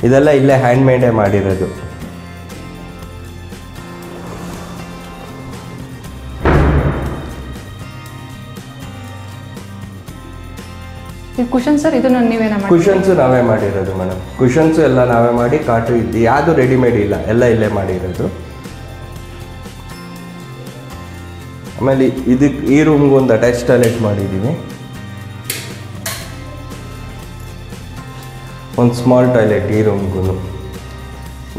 ಇದೆಲ್ಲ ಇಲ್ಲೇ ಹ್ಯಾಂಡ್ ಮೇಡೇ ಮಾಡಿರೋದು. ಕುಷನ್ ಸರ್ ಇದನ್ನು ನೀವೇನ ಮಾಡಿ? ಕುಷನ್ಸು ನಾವೇ ಮಾಡಿರೋದು ಮೇಡಮ್. ಕುಷನ್ಸು ಎಲ್ಲ ನಾವೇ ಮಾಡಿ, ಕಾಟು ಇದ್ದು ಯಾವುದು ರೆಡಿಮೇಡ್ ಇಲ್ಲ, ಎಲ್ಲ ಇಲ್ಲೇ ಮಾಡಿರೋದು. ಆಮೇಲೆ ಇದಕ್ಕೆ ಈ ರೂಮ್ಗೆ ಒಂದು ಅಟ್ಯಾಚ್ ಟಾಯ್ಲೆಟ್ ಮಾಡಿದ್ದೀವಿ. ಒಂದು ಸ್ಮಾಲ್ ಟಾಯ್ಲೆಟ್ ಈ ರೂಮ್ಗೂ.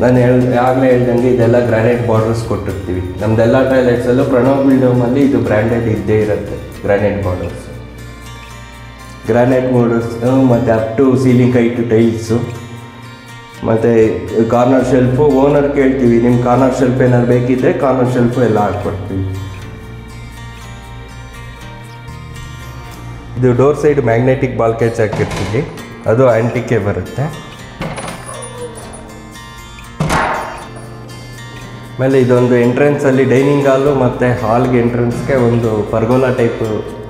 ನಾನು ಆಗಲೇ ಹೇಳ್ದಂಗೆ ಇದೆಲ್ಲ ಗ್ರಾನೈಟ್ ಬಾರ್ಡರ್ಸ್ ಕೊಟ್ಟಿರ್ತೀವಿ. ನಮ್ಮದೆಲ್ಲ ಟಾಯ್ಲೆಟ್ಸಲ್ಲೂ ಪ್ರಣವ್ ಬಿಲ್ಡೋಮಲ್ಲಿ ಇದು ಬ್ರ್ಯಾಂಡೆಡ್ ಇದ್ದೇ ಇರುತ್ತೆ, ಗ್ರಾನೈಟ್ ಬಾರ್ಡರ್ಸ್ ಮತ್ತು up to ceiling height tiles. ಮತ್ತು ಕಾರ್ನರ್ ಶೆಲ್ಫು ಓನರ್ ಕೇಳ್ತೀವಿ, ನಿಮ್ಮ ಕಾರ್ನರ್ ಶೆಲ್ಫ್ ಏನಾದ್ರು ಬೇಕಿದ್ದರೆ ಕಾರ್ನರ್ ಶೆಲ್ಫು ಎಲ್ಲ ಹಾಕ್ಕೊಡ್ತೀವಿ. ಇದು ಡೋರ್ ಸೈಡ್ ಮ್ಯಾಗ್ನೆಟಿಕ್ ಬಾಲ್ಕೇಜ್ ಹಾಕಿರ್ತೀವಿ, ಅದು ಆ್ಯಂಟಿಕ್ಕೆ ಬರುತ್ತೆ. ಆಮೇಲೆ ಇದೊಂದು ಎಂಟ್ರೆನ್ಸಲ್ಲಿ ಡೈನಿಂಗ್ ಹಾಲು ಮತ್ತು ಹಾಲ್ಗೆ ಎಂಟ್ರೆನ್ಸ್ಗೆ ಒಂದು ಪರ್ಗೋಲಾ ಟೈಪ್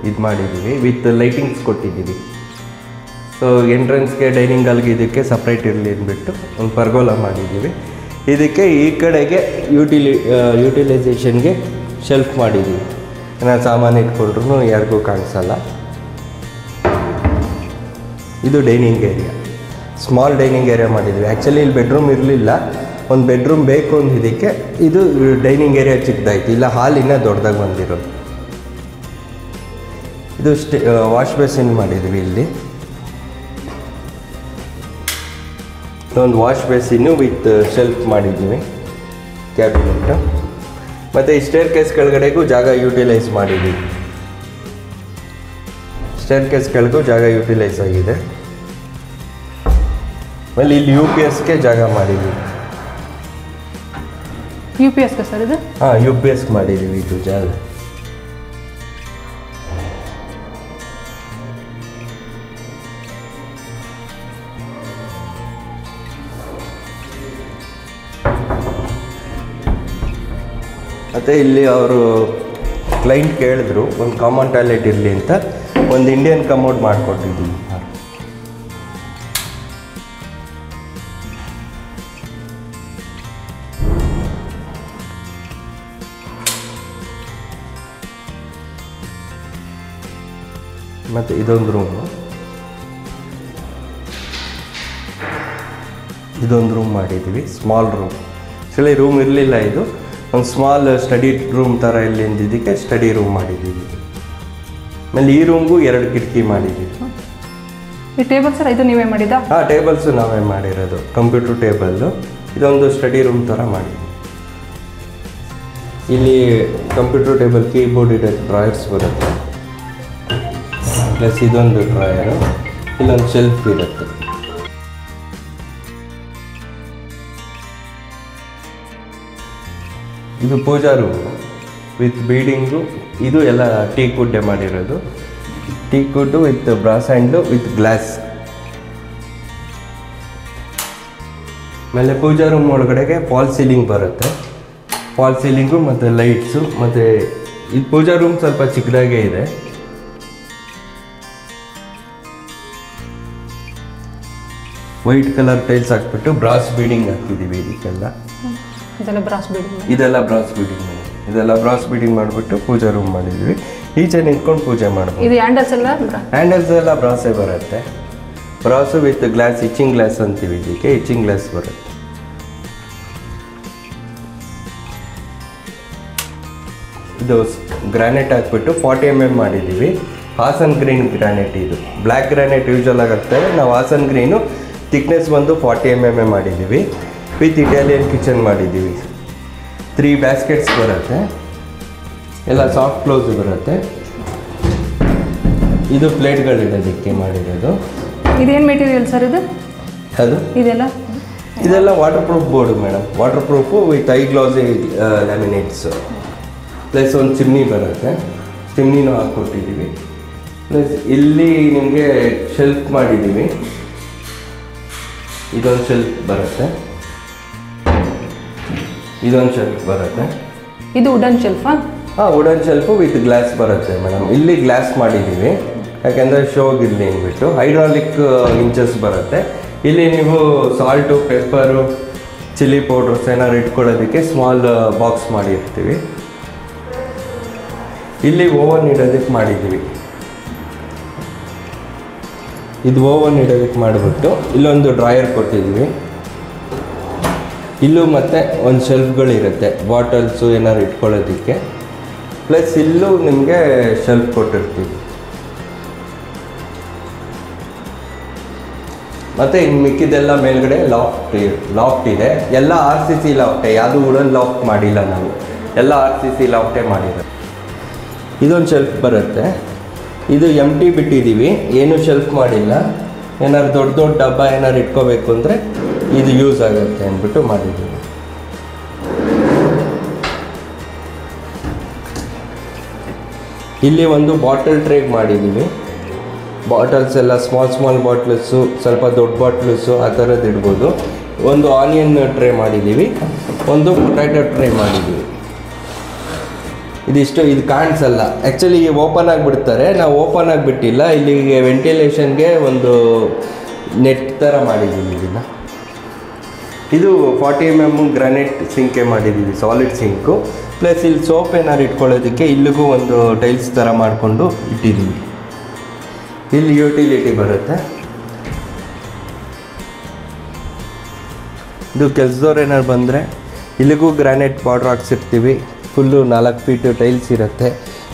ಇದು ಮಾಡಿದ್ದೀವಿ, ವಿತ್ ಲೈಟಿಂಗ್ಸ್ ಕೊಟ್ಟಿದ್ದೀವಿ. ಸೊ ಎಂಟ್ರೆನ್ಸ್ಗೆ ಡೈನಿಂಗ್ ಹಾಲ್ಗೆ ಇದಕ್ಕೆ ಸಪ್ರೇಟ್ ಇರಲಿ ಅಂದ್ಬಿಟ್ಟು ಒಂದು ಪರ್ಗೋಲಾ ಮಾಡಿದ್ದೀವಿ. ಇದಕ್ಕೆ ಈ ಕಡೆಗೆ ಯುಟಿಲೈಸೇಷನ್ಗೆ ಶೆಲ್ಫ್ ಮಾಡಿದ್ದೀವಿ. ಏನಾದ್ರು ಸಾಮಾನು ಇಟ್ಕೊಂಡ್ರೂ ಯಾರಿಗೂ ಕಾಣಿಸಲ್ಲ. ಇದು dining area, small dining area ಮಾಡಿದ್ದೀವಿ. ಆ್ಯಕ್ಚುಲಿ ಇಲ್ಲಿ ಬೆಡ್ರೂಮ್ ಇರಲಿಲ್ಲ, ಒಂದು ಬೆಡ್ರೂಮ್ ಬೇಕು ಅಂದಿದ್ದಕ್ಕೆ ಇದು ಡೈನಿಂಗ್ ಏರಿಯಾ ಚಿಕ್ಕದಾಯ್ತು, ಇಲ್ಲ ಹಾಲ್ ಇನ್ನೂ ದೊಡ್ಡದಾಗಿ ಬಂದಿರೋದು. ಇದು ವಾಶ್ ಬೇಸಿನ್ ಮಾಡಿದ್ದೀವಿ. ಇಲ್ಲಿ ಒಂದು ವಾಶ್ ಬೇಸಿನ್ನು ವಿತ್ ಶೆಲ್ಫ್ ಮಾಡಿದ್ದೀವಿ, ಕ್ಯಾಬಿನೆಟ್ಟು. ಮತ್ತು ಈ ಸ್ಟೇರ್ ಕೇಸ್ ಕೆಳಗಡೆಗೂ ಜಾಗ ಯುಟಿಲೈಸ್ ಮಾಡಿದ್ದೀವಿ. ಸ್ಟೇರ್ ಕೇಸ್ ಕೆಳಗೂ ಜಾಗ ಯುಟಿಲೈಸ್ ಆಗಿದೆ. ಆಮೇಲೆ ಇಲ್ಲಿ UPSಗೆ ಜಾಗ ಮಾಡಿದ್ದೀವಿ. UPSಗೆ ಸರ್ ಇದು? ಹಾಂ, UPS ಮಾಡಿದ್ದೀವಿ ಇದು ಜಾಗ. ಮತ್ತು ಇಲ್ಲಿ ಅವರು ಕ್ಲೈಂಟ್ ಕೇಳಿದ್ರು ಒಂದು ಕಾಮನ್ ಟಾಯ್ಲೆಟ್ ಇರಲಿ ಅಂತ, ಒಂದು ಇಂಡಿಯನ್ ಕಮೋಡ್ ಮಾಡಿಕೊಟ್ಟಿದ್ದೀವಿ. ಮತ್ತು ಇದೊಂದು ರೂಮ್ ಮಾಡಿದ್ದೀವಿ, ಸ್ಮಾಲ್ ರೂಮ್. ಆ್ಯಕ್ಚುಲಿ ರೂಮ್ ಇರಲಿಲ್ಲ, ಇದು ಒಂದು ಸ್ಮಾಲ್ ಸ್ಟಡಿ ರೂಮ್ ಥರ ಇಲ್ಲಿ ಅಂದಿದ್ದಕ್ಕೆ ಸ್ಟಡಿ ರೂಮ್ ಮಾಡಿದ್ದೀವಿ. ಆಮೇಲೆ ಈ ರೂಮ್ಗೂ 2 ಕಿಟಕಿ ಮಾಡಿದ್ದೀವಿ. ಈ ಟೇಬಲ್ ಸರ್ ಇದು ನೀವೇ ಮಾಡಿದ್ದಾ? ಹಾಂ, ಟೇಬಲ್ಸು ನಾವೇ ಮಾಡಿರೋದು, ಕಂಪ್ಯೂಟರ್ ಟೇಬಲ್ಲು. ಇದೊಂದು ಸ್ಟಡಿ ರೂಮ್ ಥರ ಮಾಡಿದ್ದೀವಿ. ಇಲ್ಲಿ ಕಂಪ್ಯೂಟರ್ ಟೇಬಲ್ ಕೀಬೋರ್ಡ್ ಇಡೋ ಡ್ರಾಯರ್ಸ್ ಬರುತ್ತೆ, ಪ್ಲಸ್ ಇದೊಂದು ಡ್ರಾಯರು, ಇಲ್ಲೊಂದು ಶೆಲ್ಫ್ ಇರುತ್ತೆ. ಇದು ಪೂಜಾ ರೂಮ್ ವಿತ್ ಬೀಡಿಂಗು. ಇದು ಎಲ್ಲ ಟೀಕ್ ವುಡ್ಡೇ ಮಾಡಿರೋದು, teak wood with brass ಹ್ಯಾಂಡ್ಲು with glass. ಆಮೇಲೆ ಪೂಜಾ ರೂಮ್ ಒಳಗಡೆಗೆ ಫಾಲ್ ಸೀಲಿಂಗ್ ಬರುತ್ತೆ, ಫಾಲ್ ಸೀಲಿಂಗು ಮತ್ತು ಲೈಟ್ಸು. ಮತ್ತು ಇದು ಪೂಜಾ ರೂಮ್ ಸ್ವಲ್ಪ ಚಿಕ್ಕದಾಗೇ ಇದೆ. ವೈಟ್ ಕಲರ್ ಟೈಲ್ಸ್ ಹಾಕ್ಬಿಟ್ಟು ಬ್ರಾಸ್ ಬೀಡಿಂಗ್ ಹಾಕಿದ್ದೀವಿ ಇದಕ್ಕೆಲ್ಲ. ಇದೆಲ್ಲ ಬ್ರಾಸ್ ಬೀಡಿಂಗ್? ಇದೆಲ್ಲ ಬ್ರಾಸ್ ಬೀಡಿಂಗ್ ಮಾಡಿಬಿಟ್ಟು ಪೂಜಾ ರೂಮ್ ಮಾಡಿದ್ವಿ. ಈಚೆ ನಿಂತ್ಕೊಂಡು ಪೂಜೆ ಮಾಡ್ಬೋದು. ಇದು ಹ್ಯಾಂಡಲ್ಸ್ ಎಲ್ಲ ಬ್ರಾಸೇ ಬರುತ್ತೆ, ಬ್ರಾಸು ವಿತ್ ಗ್ಲಾಸ್, ಇಚಿಂಗ್ ಗ್ಲಾಸ್ ಅಂತೀವಿ ಇದಕ್ಕೆ, ಇಚಿಂಗ್ ಗ್ಲಾಸ್ ಬರುತ್ತೆ. ಇದು ಗ್ರಾನೈಟ್ ಹಾಕ್ಬಿಟ್ಟು 40 mm ಮಾಡಿದ್ದೀವಿ. ಹಾಸನ್ ಗ್ರೀನ್ ಗ್ರಾನೈಟ್ ಇದು. ಬ್ಲ್ಯಾಕ್ ಗ್ರಾನೈಟ್ ಯೂಶಲ್ ಆಗುತ್ತೆ, ನಾವು ಹಾಸನ್ ಗ್ರೀನು ಥಿಕ್ನೆಸ್ ಬಂದು 40 mm ಮಾಡಿದ್ದೀವಿ. ವಿತ್ ಇಟಾಲಿಯನ್ ಕಿಚನ್ ಮಾಡಿದ್ದೀವಿ. 3 ಬ್ಯಾಸ್ಕೆಟ್ಸ್ ಬರುತ್ತೆ, ಎಲ್ಲ ಸಾಫ್ಟ್ ಕ್ಲೋಸ್ ಬರುತ್ತೆ. ಇದು ಪ್ಲೇಟ್ಗಳಿಡೋದಕ್ಕೆ ಮಾಡಿರೋದು. ಇದೇನು ಮೆಟೀರಿಯಲ್ ಸರ್ ಇದು? ಅದು ಇದೆಲ್ಲ water proof board madam. Water proof with high glossy laminates. Plus ಒಂದು ಚಿಮ್ನಿ ಬರುತ್ತೆ, ಚಿಮ್ನಿನೂ ಹಾಕ್ಕೊಟ್ಟಿದ್ದೀವಿ. ಪ್ಲಸ್ ಇಲ್ಲಿ ನಿಮಗೆ ಶೆಲ್ಫ್ ಮಾಡಿದ್ದೀವಿ. ಇದೊಂದು ಶೆಲ್ಫ್ ಬರುತ್ತೆ, ಇದೊಂದು ಶೆಲ್ಫ್ ಬರುತ್ತೆ. ಇದು ವುಡನ್ ಶೆಲ್ಫಾ? ಹಾಂ, ವುಡನ್ ಶೆಲ್ಫು ವಿತ್ ಗ್ಲಾಸ್ ಬರುತ್ತೆ ಮೇಡಮ್. ಇಲ್ಲಿ ಗ್ಲಾಸ್ ಮಾಡಿದ್ದೀವಿ ಯಾಕೆಂದರೆ ಶೋಗಿರಲಿ ಅಂದ್ಬಿಟ್ಟು. ಹೈಡ್ರಾಲಿಕ್ ಇಂಚಸ್ ಬರುತ್ತೆ. ಇಲ್ಲಿ ನೀವು ಸಾಲ್ಟು, ಪೆಪ್ಪರು, ಚಿಲ್ಲಿ ಪೌಡ್ರಸ್ ಏನಾದ್ರು ಇಟ್ಕೊಳ್ಳೋದಕ್ಕೆ ಸ್ಮಾಲ್ ಬಾಕ್ಸ್ ಮಾಡಿರ್ತೀವಿ. ಇಲ್ಲಿ ಓವನ್ ಇಡೋದಕ್ಕೆ ಮಾಡಿದ್ದೀವಿ. ಇದು ಓವನ್ ಇಡೋದಕ್ಕೆ ಮಾಡಿಬಿಟ್ಟು ಇಲ್ಲೊಂದು ಡ್ರಾಯರ್ ಕೊಟ್ಟಿದ್ದೀವಿ. ಇಲ್ಲೂ ಮತ್ತು ಒಂದು ಶೆಲ್ಫ್ಗಳಿರುತ್ತೆ, ಬಾಟಲ್ಸು ಏನಾದ್ರು ಇಟ್ಕೊಳ್ಳೋದಕ್ಕೆ. ಪ್ಲಸ್ ಇಲ್ಲೂ ನಿಮಗೆ ಶೆಲ್ಫ್ ಕೊಟ್ಟಿರ್ತೀವಿ. ಮತ್ತು ಇನ್ನು ಮಿಕ್ಕಿದೆಲ್ಲ ಮೇಲ್ಗಡೆ ಲಾಫ್ಟ್ ಇದೆ. ಎಲ್ಲ RCC ಲಾಫ್ಟೇ, ಯಾವುದು ವುಡನ್ ಲಾಫ್ಟ್ ಮಾಡಿಲ್ಲ ನಾವು, ಎಲ್ಲ RCC ಲಾಫ್ಟೇ ಮಾಡಿರೋದು. ಇದೊಂದು ಶೆಲ್ಫ್ ಬರುತ್ತೆ. ಇದು ಎಂಟಿ ಬಿಟ್ಟಿದ್ದೀವಿ, ಏನೂ ಶೆಲ್ಫ್ ಮಾಡಿಲ್ಲ. ಏನಾದ್ರು ದೊಡ್ಡ ದೊಡ್ಡ ಡಬ್ಬ ಏನಾದ್ರು ಇಟ್ಕೋಬೇಕು ಅಂದರೆ ಇದು ಯೂಸ್ ಆಗುತ್ತೆ ಅಂದ್ಬಿಟ್ಟು ಮಾಡಿದ್ದೀವಿ. ಇಲ್ಲಿ ಒಂದು ಬಾಟಲ್ ಟ್ರೇ ಮಾಡಿದ್ದೀವಿ. ಬಾಟಲ್ಸ್ ಎಲ್ಲ ಸ್ಮಾಲ್ ಬಾಟ್ಲಸ್ಸು, ಸ್ವಲ್ಪ ದೊಡ್ಡ ಬಾಟ್ಲಸ್ಸು ಆ ಥರದ್ದು ಇಡ್ಬೋದು. ಒಂದು ಆನಿಯನ್ ಟ್ರೇ ಮಾಡಿದ್ದೀವಿ, ಒಂದು ಪೊಟ್ಯಾಟೊ ಟ್ರೇ ಮಾಡಿದ್ದೀವಿ. ಇದಿಷ್ಟು ಇದು ಕಾಣಿಸಲ್ಲ, ಆ್ಯಕ್ಚುಲಿ ಓಪನ್ ಆಗಿಬಿಡ್ತಾರೆ, ನಾವು ಓಪನ್ ಆಗಿಬಿಟ್ಟಿಲ್ಲ. ಇಲ್ಲಿಗೆ ವೆಂಟಿಲೇಷನ್ಗೆ ಒಂದು ನೆಟ್ ಥರ ಮಾಡಿದ್ದೀವಿ ಇದನ್ನು. ಇದು 40 mm ಗ್ರಾನೈಟ್ ಸಿಂಕೆ ಮಾಡಿದ್ದೀವಿ, ಸಾಲಿಡ್ ಸಿಂಕು. ಪ್ಲಸ್ ಇಲ್ಲಿ ಸೋಪ್ ಏನಾದ್ರು ಇಟ್ಕೊಳ್ಳೋದಕ್ಕೆ ಇಲ್ಲಿಗೂ ಒಂದು ಟೈಲ್ಸ್ ಥರ ಮಾಡಿಕೊಂಡು ಇಟ್ಟಿದ್ದೀವಿ. ಇಲ್ಲಿ ಯುಟಿಲಿಟಿ ಬರುತ್ತೆ. ಇದು ಕೆಲಸದವ್ರು ಏನಾದ್ರು ಬಂದರೆ ಇಲ್ಲಿಗೂ ಗ್ರಾನೈಟ್ ಬಾರ್ಡ್ರ್ ಹಾಕ್ಸಿರ್ತೀವಿ. ಫುಲ್ಲು 4 ಫೀಟ್ ಟೈಲ್ಸ್ ಇರುತ್ತೆ,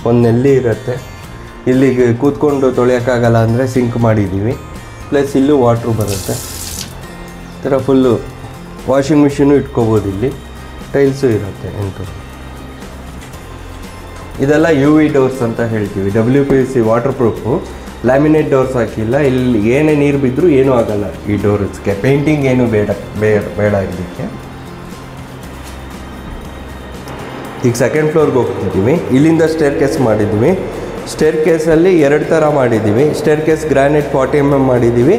ಒಂದು ನೆಲ್ಲಿ ಇರುತ್ತೆ. ಇಲ್ಲಿಗೆ ಕೂತ್ಕೊಂಡು ತೊಳೆಯೋಕ್ಕಾಗಲ್ಲ ಅಂದರೆ ಸಿಂಕ್ ಮಾಡಿದ್ದೀವಿ. ಪ್ಲಸ್ ಇಲ್ಲೂ ವಾಟ್ರು ಬರುತ್ತೆ. ಈ ಥರ ಫುಲ್ಲು ವಾಷಿಂಗ್ ಮಿಷಿನು ಇಟ್ಕೋಬೋದು. ಇಲ್ಲಿ ಟೈಲ್ಸು ಇರುತ್ತೆ ಎಂಟು. ಇದೆಲ್ಲ UV ಡೋರ್ಸ್ ಅಂತ ಹೇಳ್ತೀವಿ, WPC water proof. Laminate doors ಹಾಕಿಲ್ಲ. ಇಲ್ಲಿ ಏನೇ ನೀರು ಬಿದ್ದರೂ ಏನೂ ಆಗೋಲ್ಲ ಈ ಡೋರ್ಸ್ಗೆ. ಪೇಂಟಿಂಗ್ ಏನು ಬೇಡ ಇದಕ್ಕೆ. ಈಗ ಸೆಕೆಂಡ್ ಫ್ಲೋರ್ಗೆ ಹೋಗ್ತಿದ್ದೀವಿ. ಇಲ್ಲಿಂದ ಸ್ಟೇರ್ ಕೇಸ್ ಮಾಡಿದ್ದೀವಿ. ಸ್ಟೇರ್ ಕೇಸಲ್ಲಿ 2 ಥರ ಮಾಡಿದ್ದೀವಿ. ಸ್ಟೇರ್ ಕೇಸ್ ಗ್ರಾನೈಟ್ 40 mm ಮಾಡಿದ್ದೀವಿ,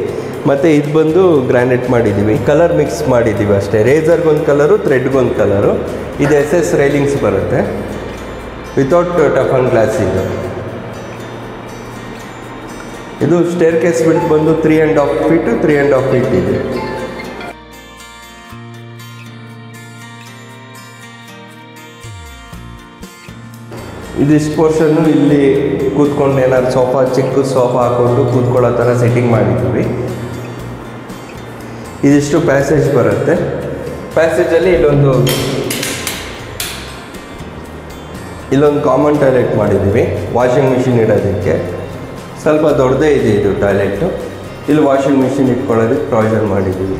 ಮತ್ತು ಇದು ಬಂದು ಗ್ರಾನೈಟ್ ಮಾಡಿದ್ದೀವಿ. ಕಲರ್ ಮಿಕ್ಸ್ ಮಾಡಿದ್ದೀವಿ ಅಷ್ಟೇ. ರೇಸರ್ಗೊಂದು ಕಲರು, ಥ್ರೆಡ್ಗೊಂದು ಕಲರು. ಇದು SS ರೈಲಿಂಗ್ಸ್ ಬರುತ್ತೆ, ವಿತೌಟ್ ಟಫನ್ ಗ್ಲಾಸ್. ಇದು ಸ್ಟೇರ್ ಕೇಸ್ ಬಿಟ್ಟು ಬಂದು 3.5 ಫೀಟು 3.5 ಫೀಟ್ ಇದೆ. ಇದಿಷ್ಟು ಪೋರ್ಷನ್ನು ಇಲ್ಲಿ ಕೂತ್ಕೊಂಡು ಏನಾದ್ರು ಸೋಫಾ, ಚಿಕ್ಕ ಸೋಫಾ ಹಾಕ್ಕೊಂಡು ಕೂತ್ಕೊಳ್ಳೋ ಥರ ಸೆಟ್ಟಿಂಗ್ ಮಾಡಿದ್ದೀವಿ. ಇದಿಷ್ಟು ಪ್ಯಾಸೇಜ್ ಬರುತ್ತೆ. ಪ್ಯಾಸೇಜಲ್ಲಿ ಇಲ್ಲೊಂದು ಕಾಮನ್ ಟಾಯ್ಲೆಟ್ ಮಾಡಿದ್ದೀವಿ, ವಾಷಿಂಗ್ ಮಿಷಿನ್ ಇಡೋದಕ್ಕೆ. ಸ್ವಲ್ಪ ದೊಡ್ಡದೇ ಇದೆ ಇದು ಟಾಯ್ಲೆಟು. ಇಲ್ಲಿ ವಾಷಿಂಗ್ ಮಿಷಿನ್ ಇಟ್ಕೊಳ್ಳೋದಕ್ಕೆ ಪ್ರಾವಿಷನ್ ಮಾಡಿದ್ದೀವಿ.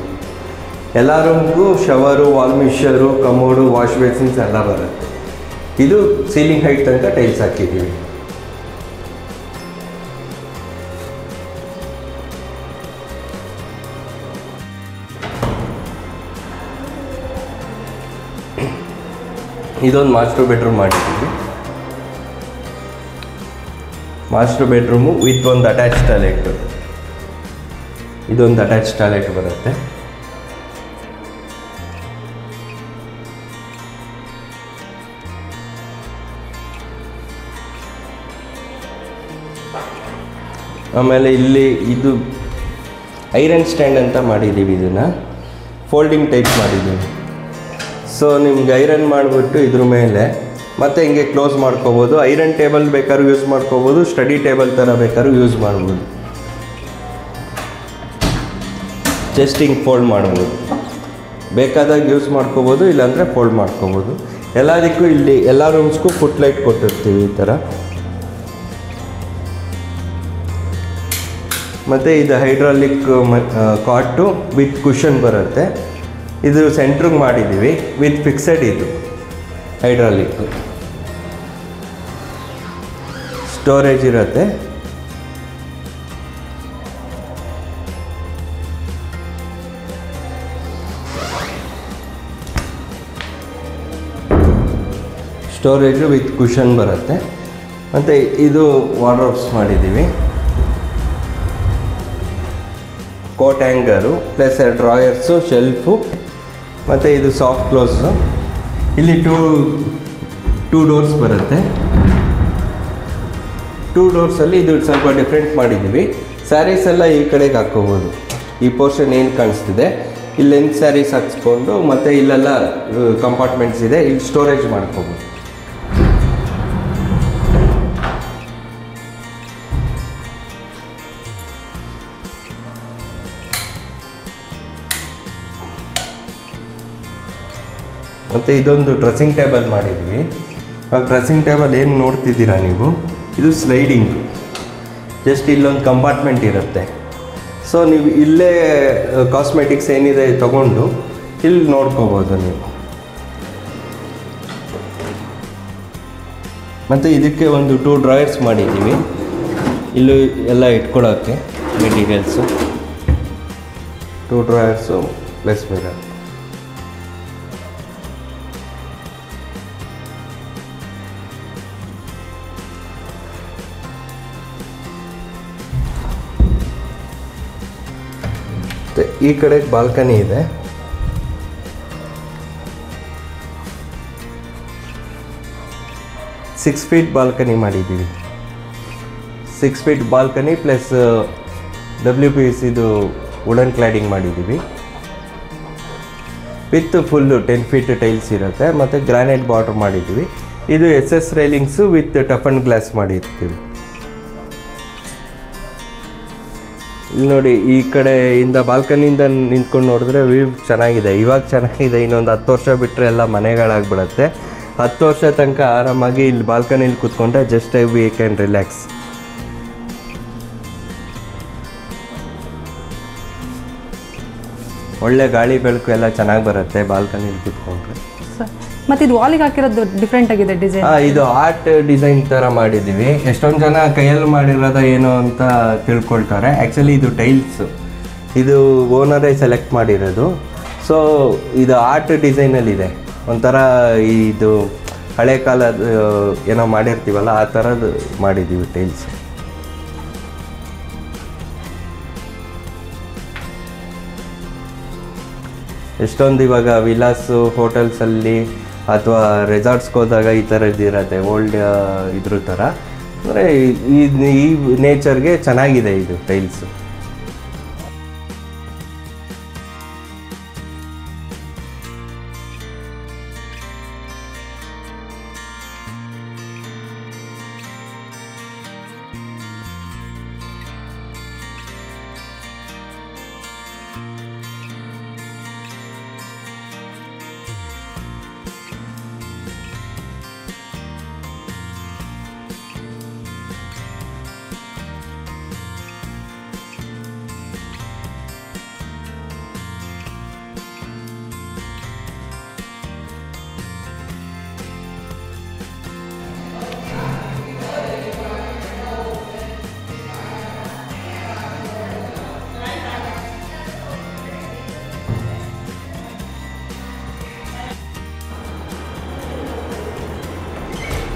ಎಲ್ಲ ರೂಮ್ಗೂ ಶವರು, ವಾಲ್ ಮಿಷರು, ಕಮೋಡು, ವಾಶ್ ಬೇಸಿನ್ಸ್ ಎಲ್ಲ ಬರುತ್ತೆ. ಇದು ಸೀಲಿಂಗ್ ಹೈಟ್ ತನಕ ಟೈಲ್ಸ್ ಹಾಕಿದ್ದೀವಿ. ಇದೊಂದು ಮಾಸ್ಟರ್ ಬೆಡ್ರೂಮ್ ಮಾಡಿದ್ದೀವಿ. ಮಾಸ್ಟರ್ ಬೆಡ್ರೂಮು ವಿತ್ ಒಂದು ಅಟ್ಯಾಚ್ ಟಾಯ್ಲೆಟ್. ಇದೊಂದು ಅಟ್ಯಾಚ್ ಟಾಯ್ಲೆಟ್ ಬರುತ್ತೆ. ಆಮೇಲೆ ಇಲ್ಲಿ ಇದು ಐರನ್ ಸ್ಟ್ಯಾಂಡ್ ಅಂತ ಮಾಡಿದ್ದೀವಿ. ಇದನ್ನು ಫೋಲ್ಡಿಂಗ್ ಟೈಪ್ ಮಾಡಿದ್ದೀವಿ. ಸೊ ನಿಮ್ಗೆ ಐರನ್ ಮಾಡಿಬಿಟ್ಟು ಇದ್ರ ಮೇಲೆ ಮತ್ತೆ ಹಿಂಗೆ ಕ್ಲೋಸ್ ಮಾಡ್ಕೋಬೋದು. ಐರನ್ ಟೇಬಲ್ ಬೇಕಾದ್ರೂ ಯೂಸ್ ಮಾಡ್ಕೋಬೋದು, ಸ್ಟಡಿ ಟೇಬಲ್ ಥರ ಬೇಕಾದ್ರೂ ಯೂಸ್ ಮಾಡ್ಬೋದು. ಜಸ್ಟ್ ಹಿಂಗೆ ಫೋಲ್ಡ್ ಮಾಡ್ಬೋದು, ಬೇಕಾದಾಗ ಯೂಸ್ ಮಾಡ್ಕೋಬೋದು, ಇಲ್ಲಾಂದರೆ ಫೋಲ್ಡ್ ಮಾಡ್ಕೋಬೋದು. ಎಲ್ಲದಕ್ಕೂ ಇಲ್ಲಿ ಎಲ್ಲ ರೂಮ್ಸ್ಗೂ ಫುಟ್ ಲೈಟ್ ಕೊಟ್ಟಿರ್ತೀವಿ ಈ ಥರ. ಮತ್ತು ಇದು ಹೈಡ್ರಾಲಿಕ್ ಕಾಟು ವಿತ್ ಕುಷನ್ ಬರುತ್ತೆ. ಇದು ಸೆಂಟ್ರಿಗೆ ಮಾಡಿದ್ದೀವಿ ವಿತ್ ಫಿಕ್ಸೆಡ್. ಇದು ಹೈಡ್ರಾಲಿಕ್ ಸ್ಟೋರೇಜ್ ಇರುತ್ತೆ. ಸ್ಟೋರೇಜು ವಿತ್ ಕುಷನ್ ಬರುತ್ತೆ. ಮತ್ತು ಇದು ವಾರ್ಡ್ರೋಬ್ಸ್ ಮಾಡಿದ್ದೀವಿ. ಕೋಟ್ ಹ್ಯಾಂಗರು ಪ್ಲಸ್ ಡ್ರಾಯರ್ಸು, ಶೆಲ್ಫು, ಮತ್ತು ಇದು ಸಾಫ್ಟ್ ಕ್ಲೋಸು. ಇಲ್ಲಿ ಟೂ ಡೋರ್ಸ್ ಬರುತ್ತೆ. 2 ಡೋರ್ಸಲ್ಲಿ ಇದು ಸ್ವಲ್ಪ ಡಿಫ್ರೆಂಟ್ ಮಾಡಿದ್ದೀವಿ. ಸ್ಯಾರೀಸ್ ಎಲ್ಲ ಈ ಕಡೆಗೆ ಹಾಕ್ಕೋಬೋದು. ಈ ಪೋರ್ಷನ್ ಏನು ಕಾಣಿಸ್ತಿದೆ ಇಲ್ಲಿ ಲೆಂತ್ ಸ್ಯಾರೀಸ್ ಹಾಕ್ಸ್ಕೊಂಡು, ಮತ್ತು ಇಲ್ಲೆಲ್ಲ ಕಂಪಾರ್ಟ್ಮೆಂಟ್ಸ್ ಇದೆ, ಇಲ್ಲಿ ಸ್ಟೋರೇಜ್ ಮಾಡ್ಕೋಬೋದು. ಮತ್ತು ಇದೊಂದು ಡ್ರೆಸ್ಸಿಂಗ್ ಟೇಬಲ್ ಮಾಡಿದ್ವಿ. ಆ ಡ್ರೆಸ್ಸಿಂಗ್ ಟೇಬಲ್ ಏನು ನೋಡ್ತಿದ್ದೀರಾ ನೀವು, ಇದು ಸ್ಲೈಡಿಂಗ್. ಜಸ್ಟ್ ಇಲ್ಲೊಂದು ಕಂಪಾರ್ಟ್ಮೆಂಟ್ ಇರುತ್ತೆ. ಸೊ ನೀವು ಇಲ್ಲೇ ಕಾಸ್ಮೆಟಿಕ್ಸ್ ಏನಿದೆ ತಗೊಂಡು ಇಲ್ಲಿ ನೋಡ್ಕೋಬೋದು ನೀವು. ಮತ್ತು ಇದಕ್ಕೆ ಒಂದು 2 ಡ್ರಾಯರ್ಸ್ ಮಾಡಿದ್ದೀವಿ. ಇಲ್ಲೂ ಎಲ್ಲ ಇಟ್ಕೊಳ್ಳೋಕ್ಕೆ ಮೆಟೀರಿಯಲ್ಸು. 2 drawers plus mirror. ಈ ಕಡೆ ಬಾಲ್ಕನಿ ಇದೆ. ಸಿಕ್ಸ್ ಫೀಟ್ ಬಾಲ್ಕನಿ ಮಾಡಿದ್ದೀವಿ. 6 ಫೀಟ್ ಬಾಲ್ಕನಿ ಪ್ಲಸ್ WPCದು ವುಡನ್ ಕ್ಲಾಡಿಂಗ್ ಮಾಡಿದ್ದೀವಿ. ವಿತ್ ಫುಲ್ಲು 10 ಫೀಟ್ ಟೈಲ್ಸ್ ಇರುತ್ತೆ. ಮತ್ತು ಗ್ರಾನೈಟ್ ಬಾರ್ಡರ್ ಮಾಡಿದ್ದೀವಿ. ಇದು SS railings with toughen glass ಮಾಡಿರ್ತೀವಿ. ಇಲ್ಲಿ ನೋಡಿ, ಈ ಕಡೆಯಿಂದ ಬಾಲ್ಕನಿಯಿಂದ ನಿಂತ್ಕೊಂಡು ನೋಡಿದ್ರೆ ವ್ಯೂ ಚೆನ್ನಾಗಿದೆ. ಇವಾಗ ಚೆನ್ನಾಗಿದೆ, ಇನ್ನೊಂದು 10 ವರ್ಷ ಬಿಟ್ಟರೆ ಎಲ್ಲ ಮನೆಗಳಾಗ್ಬಿಡುತ್ತೆ. 10 ವರ್ಷ ತನಕ ಆರಾಮಾಗಿ ಇಲ್ಲಿ ಬಾಲ್ಕನಿಲಿ ಕೂತ್ಕೊಂಡ್ರೆ ಜಸ್ಟ್ ವಿ ಕ್ಯಾನ್ ರಿಲ್ಯಾಕ್ಸ್. ಒಳ್ಳೆ ಗಾಳಿ ಬೆಳಕು ಎಲ್ಲ ಚೆನ್ನಾಗಿ ಬರುತ್ತೆ ಬಾಲ್ಕನಿಲಿ ಕೂತ್ಕೊಂಡ್ರೆ. ಮತ್ತು ಇದು ವಾಲಿಗೆ ಹಾಕಿರೋದು ಡಿಫ್ರೆಂಟ್ ಆಗಿದೆ ಡಿಸೈನ್. ಇದು ಆರ್ಟ್ ಡಿಸೈನ್ ಥರ ಮಾಡಿದ್ದೀವಿ. ಎಷ್ಟೊಂದು ಜನ ಕೈಯಲ್ಲಿ ಮಾಡಿರೋದ ಏನು ಅಂತ ತಿಳ್ಕೊಳ್ತಾರೆ. ಆ್ಯಕ್ಚುಲಿ ಇದು ಟೈಲ್ಸ್, ಇದು ಓನರೇ ಸೆಲೆಕ್ಟ್ ಮಾಡಿರೋದು. ಸೊ ಇದು ಆರ್ಟ್ ಡಿಸೈನಲ್ಲಿದೆ. ಒಂಥರ ಇದು ಹಳೆ ಕಾಲದ ಏನೋ ಮಾಡಿರ್ತೀವಲ್ಲ ಆ ಥರದ್ದು ಮಾಡಿದ್ದೀವಿ ಟೈಲ್ಸ್. ಎಷ್ಟೊಂದು ಇವಾಗ ವಿಲಾಸು ಹೋಟೆಲ್ಸಲ್ಲಿ ಅಥವಾ ರೆಸಾರ್ಟ್ಸ್ಗೆ ಹೋದಾಗ ಈ ಥರದ್ದು ಇರುತ್ತೆ, ಓಲ್ಡ್ ಇದ್ರ ಥರ. ಅಂದರೆ ಈ ನೇಚರ್ಗೆ ಚೆನ್ನಾಗಿದೆ ಇದು ಟೈಲ್ಸು.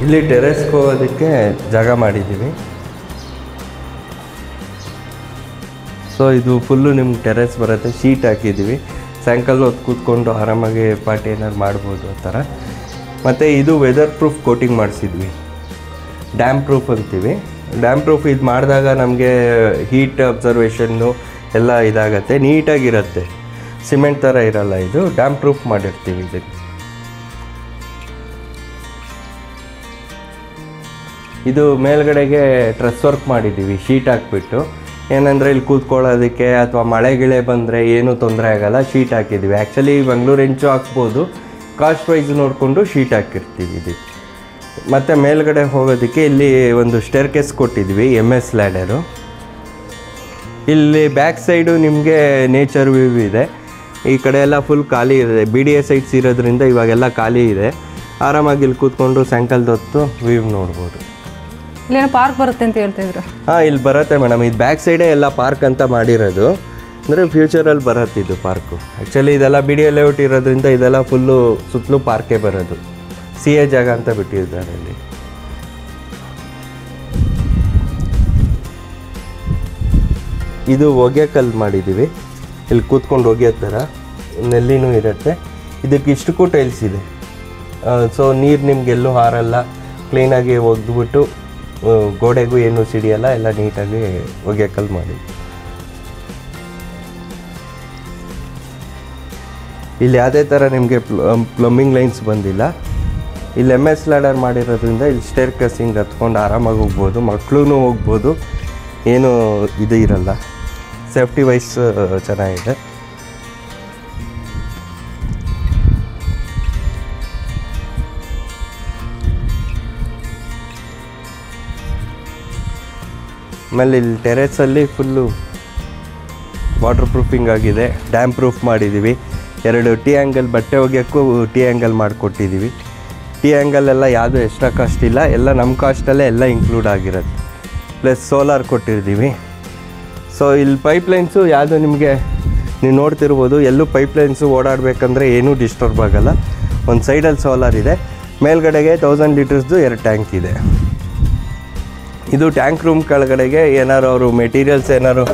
ಇಲ್ಲಿ ಟೆರೆಸ್ಗೆ ಹೋಗೋದಕ್ಕೆ ಜಾಗ ಮಾಡಿದ್ದೀವಿ. ಸೊ ಇದು ಫುಲ್ಲು ನಿಮ್ಗೆ ಟೆರೆಸ್ ಬರುತ್ತೆ. ಶೀಟ್ ಹಾಕಿದ್ದೀವಿ. ಸಾಯಂಕಾಲ ಹೊತ್ತು ಕೂತ್ಕೊಂಡು ಆರಾಮಾಗಿ ಪಾರ್ಟಿ ಏನಾದ್ರು ಮಾಡ್ಬೋದು ಆ ಥರ. ಮತ್ತು ಇದು ವೆದರ್ ಪ್ರೂಫ್ ಕೋಟಿಂಗ್ ಮಾಡಿಸಿದ್ವಿ, ಡ್ಯಾಮ್ ಪ್ರೂಫ್ ಅಂತೀವಿ. ಡ್ಯಾಮ್ ಪ್ರೂಫ್ ಇದು ಮಾಡಿದಾಗ ನಮಗೆ ಹೀಟ್ ಅಬ್ಸರ್ವೇಷನ್ನು ಎಲ್ಲ ಇದಾಗತ್ತೆ, ನೀಟಾಗಿರುತ್ತೆ. ಸಿಮೆಂಟ್ ಥರ ಇರಲ್ಲ, ಇದು ಡ್ಯಾಮ್ ಪ್ರೂಫ್ ಮಾಡಿರ್ತೀವಿ. ಇದಕ್ಕೆ ಇದು ಮೇಲ್ಗಡೆಗೆ ಟ್ರೆಸ್ ವರ್ಕ್ ಮಾಡಿದ್ದೀವಿ, ಶೀಟ್ ಹಾಕ್ಬಿಟ್ಟು. ಏನಂದರೆ ಇಲ್ಲಿ ಕೂತ್ಕೊಳ್ಳೋದಕ್ಕೆ ಅಥವಾ ಮಳೆ ಗಿಳೆ ಬಂದರೆ ಏನೂ ತೊಂದರೆ ಆಗೋಲ್ಲ, ಶೀಟ್ ಹಾಕಿದ್ದೀವಿ. ಆ್ಯಕ್ಚುಲಿ ಬೆಂಗಳೂರು ಹೆಂಚು ಹಾಕ್ಬೋದು, ಕಾಸ್ಟ್ ವೈಸ್ ನೋಡಿಕೊಂಡು ಶೀಟ್ ಹಾಕಿರ್ತೀವಿ ಇದಕ್ಕೆ. ಮತ್ತು ಮೇಲ್ಗಡೆ ಹೋಗೋದಕ್ಕೆ ಇಲ್ಲಿ ಒಂದು ಸ್ಟೇರ್ ಕೇಸ್ ಕೊಟ್ಟಿದ್ವಿ, MS ಲ್ಯಾಡರು. ಇಲ್ಲಿ ಬ್ಯಾಕ್ ಸೈಡು ನಿಮಗೆ ನೇಚರ್ ವ್ಯೂ ಇದೆ. ಈ ಕಡೆ ಎಲ್ಲ ಫುಲ್ ಖಾಲಿ ಇದೆ, BDA ಸೈಟ್ಸ್ ಇರೋದ್ರಿಂದ ಇವಾಗೆಲ್ಲ ಖಾಲಿ ಇದೆ. ಆರಾಮಾಗಿ ಇಲ್ಲಿ ಕೂತ್ಕೊಂಡು ಸಾಯಂಕಾಲದ ಹೊತ್ತು ವ್ಯೂ ನೋಡ್ಬೋದು. ಇಲ್ಲೇನೋ ಪಾರ್ಕ್ ಬರುತ್ತೆ ಅಂತ ಹೇಳ್ತಿದ್ರು. ಹಾಂ, ಇಲ್ಲಿ ಬರುತ್ತೆ ಮೇಡಮ್. ಇದು ಬ್ಯಾಕ್ ಸೈಡೇ ಎಲ್ಲ ಪಾರ್ಕ್ ಅಂತ ಮಾಡಿರೋದು. ಅಂದರೆ ಫ್ಯೂಚರಲ್ಲಿ ಬರುತ್ತೆ ಇದು ಪಾರ್ಕು. ಆ್ಯಕ್ಚುಲಿ ಇದೆಲ್ಲ BDA ಲೇಔಟ್ ಇರೋದ್ರಿಂದ ಇದೆಲ್ಲ ಫುಲ್ಲು ಸುತ್ತಲೂ ಪಾರ್ಕೇ ಬರೋದು. CA ಜಾಗ ಅಂತ ಬಿಟ್ಟಿದ್ದಾರೆ ಇಲ್ಲಿ. ಇದು ಹೊಗೆ ಕಲ್ಲು ಮಾಡಿದ್ದೀವಿ. ಇಲ್ಲಿ ಕೂತ್ಕೊಂಡು ಹೊಗೆ ಥರ ನೆಲ್ಲಿನೂ ಇರುತ್ತೆ. ಇದಕ್ಕೆ ಇಷ್ಟಕ್ಕೂ ಟೈಲ್ಸ್ ಇದೆ. ಸೊ ನೀರು ನಿಮಗೆಲ್ಲೂ ಹಾರಲ್ಲ, ಕ್ಲೀನಾಗಿ ಒಗೆದ್ಬಿಟ್ಟು ಗೋಡೆಗೂ ಏನೂ ಸಿಡಿಯಲ್ಲ, ಎಲ್ಲ ನೀಟಾಗಿ ಹೊಗೆ ಕಲ್ಲು ಮಾಡಿ. ಇಲ್ಲಿ ಯಾವುದೇ ಥರ ನಿಮಗೆ ಪ್ಲಂಬಿಂಗ್ ಲೈನ್ಸ್ ಬಂದಿಲ್ಲ. ಇಲ್ಲಿ MS ಲ್ಯಾಡರ್ ಮಾಡಿರೋದ್ರಿಂದ ಇಲ್ಲಿ ಸ್ಟೇರ್ ಕೇಸಿಂಗ್ ಹತ್ಕೊಂಡು ಆರಾಮಾಗಿ ಹೋಗ್ಬೋದು, ಮಕ್ಕಳೂ ಹೋಗ್ಬೋದು, ಏನೂ ಇದು ಇರಲ್ಲ. ಸೇಫ್ಟಿ ವೈಸ್ ಚೆನ್ನಾಗಿದೆ. ಆಮೇಲೆ ಇಲ್ಲಿ ಟೆರೇಸಲ್ಲಿ ಫುಲ್ಲು ವಾಟರ್ ಪ್ರೂಫಿಂಗ್ ಆಗಿದೆ, ಡ್ಯಾಮ್ ಪ್ರೂಫ್ ಮಾಡಿದ್ದೀವಿ. 2 T ಆ್ಯಂಗಲ್ ಬಟ್ಟೆ ಒಗೆಯೋಕ್ಕೂ T ಆ್ಯಂಗಲ್ ಮಾಡಿಕೊಟ್ಟಿದ್ದೀವಿ. T ಆ್ಯಂಗಲ್ ಎಲ್ಲ ಯಾವುದೂ ಎಕ್ಸ್ಟ್ರಾ ಕಾಸ್ಟ್ ಇಲ್ಲ, ಎಲ್ಲ ನಮ್ಮ ಕಾಸ್ಟಲ್ಲೇ ಎಲ್ಲ ಇನ್ಕ್ಲೂಡ್ ಆಗಿರುತ್ತೆ. ಪ್ಲಸ್ ಸೋಲಾರ್ ಕೊಟ್ಟಿದ್ದೀವಿ. ಸೊ ಇಲ್ಲಿ ಪೈಪ್ಲೈನ್ಸು ಯಾವುದು ನಿಮಗೆ ನೀವು ನೋಡ್ತಿರ್ಬೋದು, ಎಲ್ಲೂ ಪೈಪ್ಲೈನ್ಸು ಓಡಾಡಬೇಕಂದ್ರೆ ಏನೂ ಡಿಸ್ಟರ್ಬ್ ಆಗೋಲ್ಲ. ಒಂದು ಸೈಡಲ್ಲಿ ಸೋಲಾರ್ ಇದೆ, ಮೇಲ್ಗಡೆಗೆ 1000 ಲೀಟರ್ಸ್ದು 2 ಟ್ಯಾಂಕ್ ಇದೆ. ಇದು ಟ್ಯಾಂಕ್ ರೂಮ್ ಕೆಳಗಡೆಗೆ ಏನಾರು ಅವರು ಮೆಟೀರಿಯಲ್ಸ್ ಏನಾರು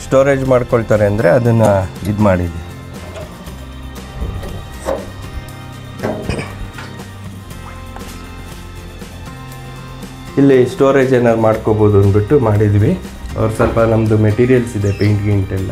ಸ್ಟೋರೇಜ್ ಮಾಡ್ಕೊಳ್ತಾರೆ ಅಂದರೆ ಅದನ್ನು ಇದು ಮಾಡಿದ್ವಿ. ಇಲ್ಲಿ ಸ್ಟೋರೇಜ್ ಏನಾರು ಮಾಡ್ಕೋಬೋದು ಅಂದ್ಬಿಟ್ಟು ಮಾಡಿದ್ವಿ. ಅವ್ರು ಸ್ವಲ್ಪ ನಮ್ಮದು ಮೆಟೀರಿಯಲ್ಸ್ ಇದೆ, ಪೇಂಟ್ ಗಿಂಟ್ ಎಲ್ಲ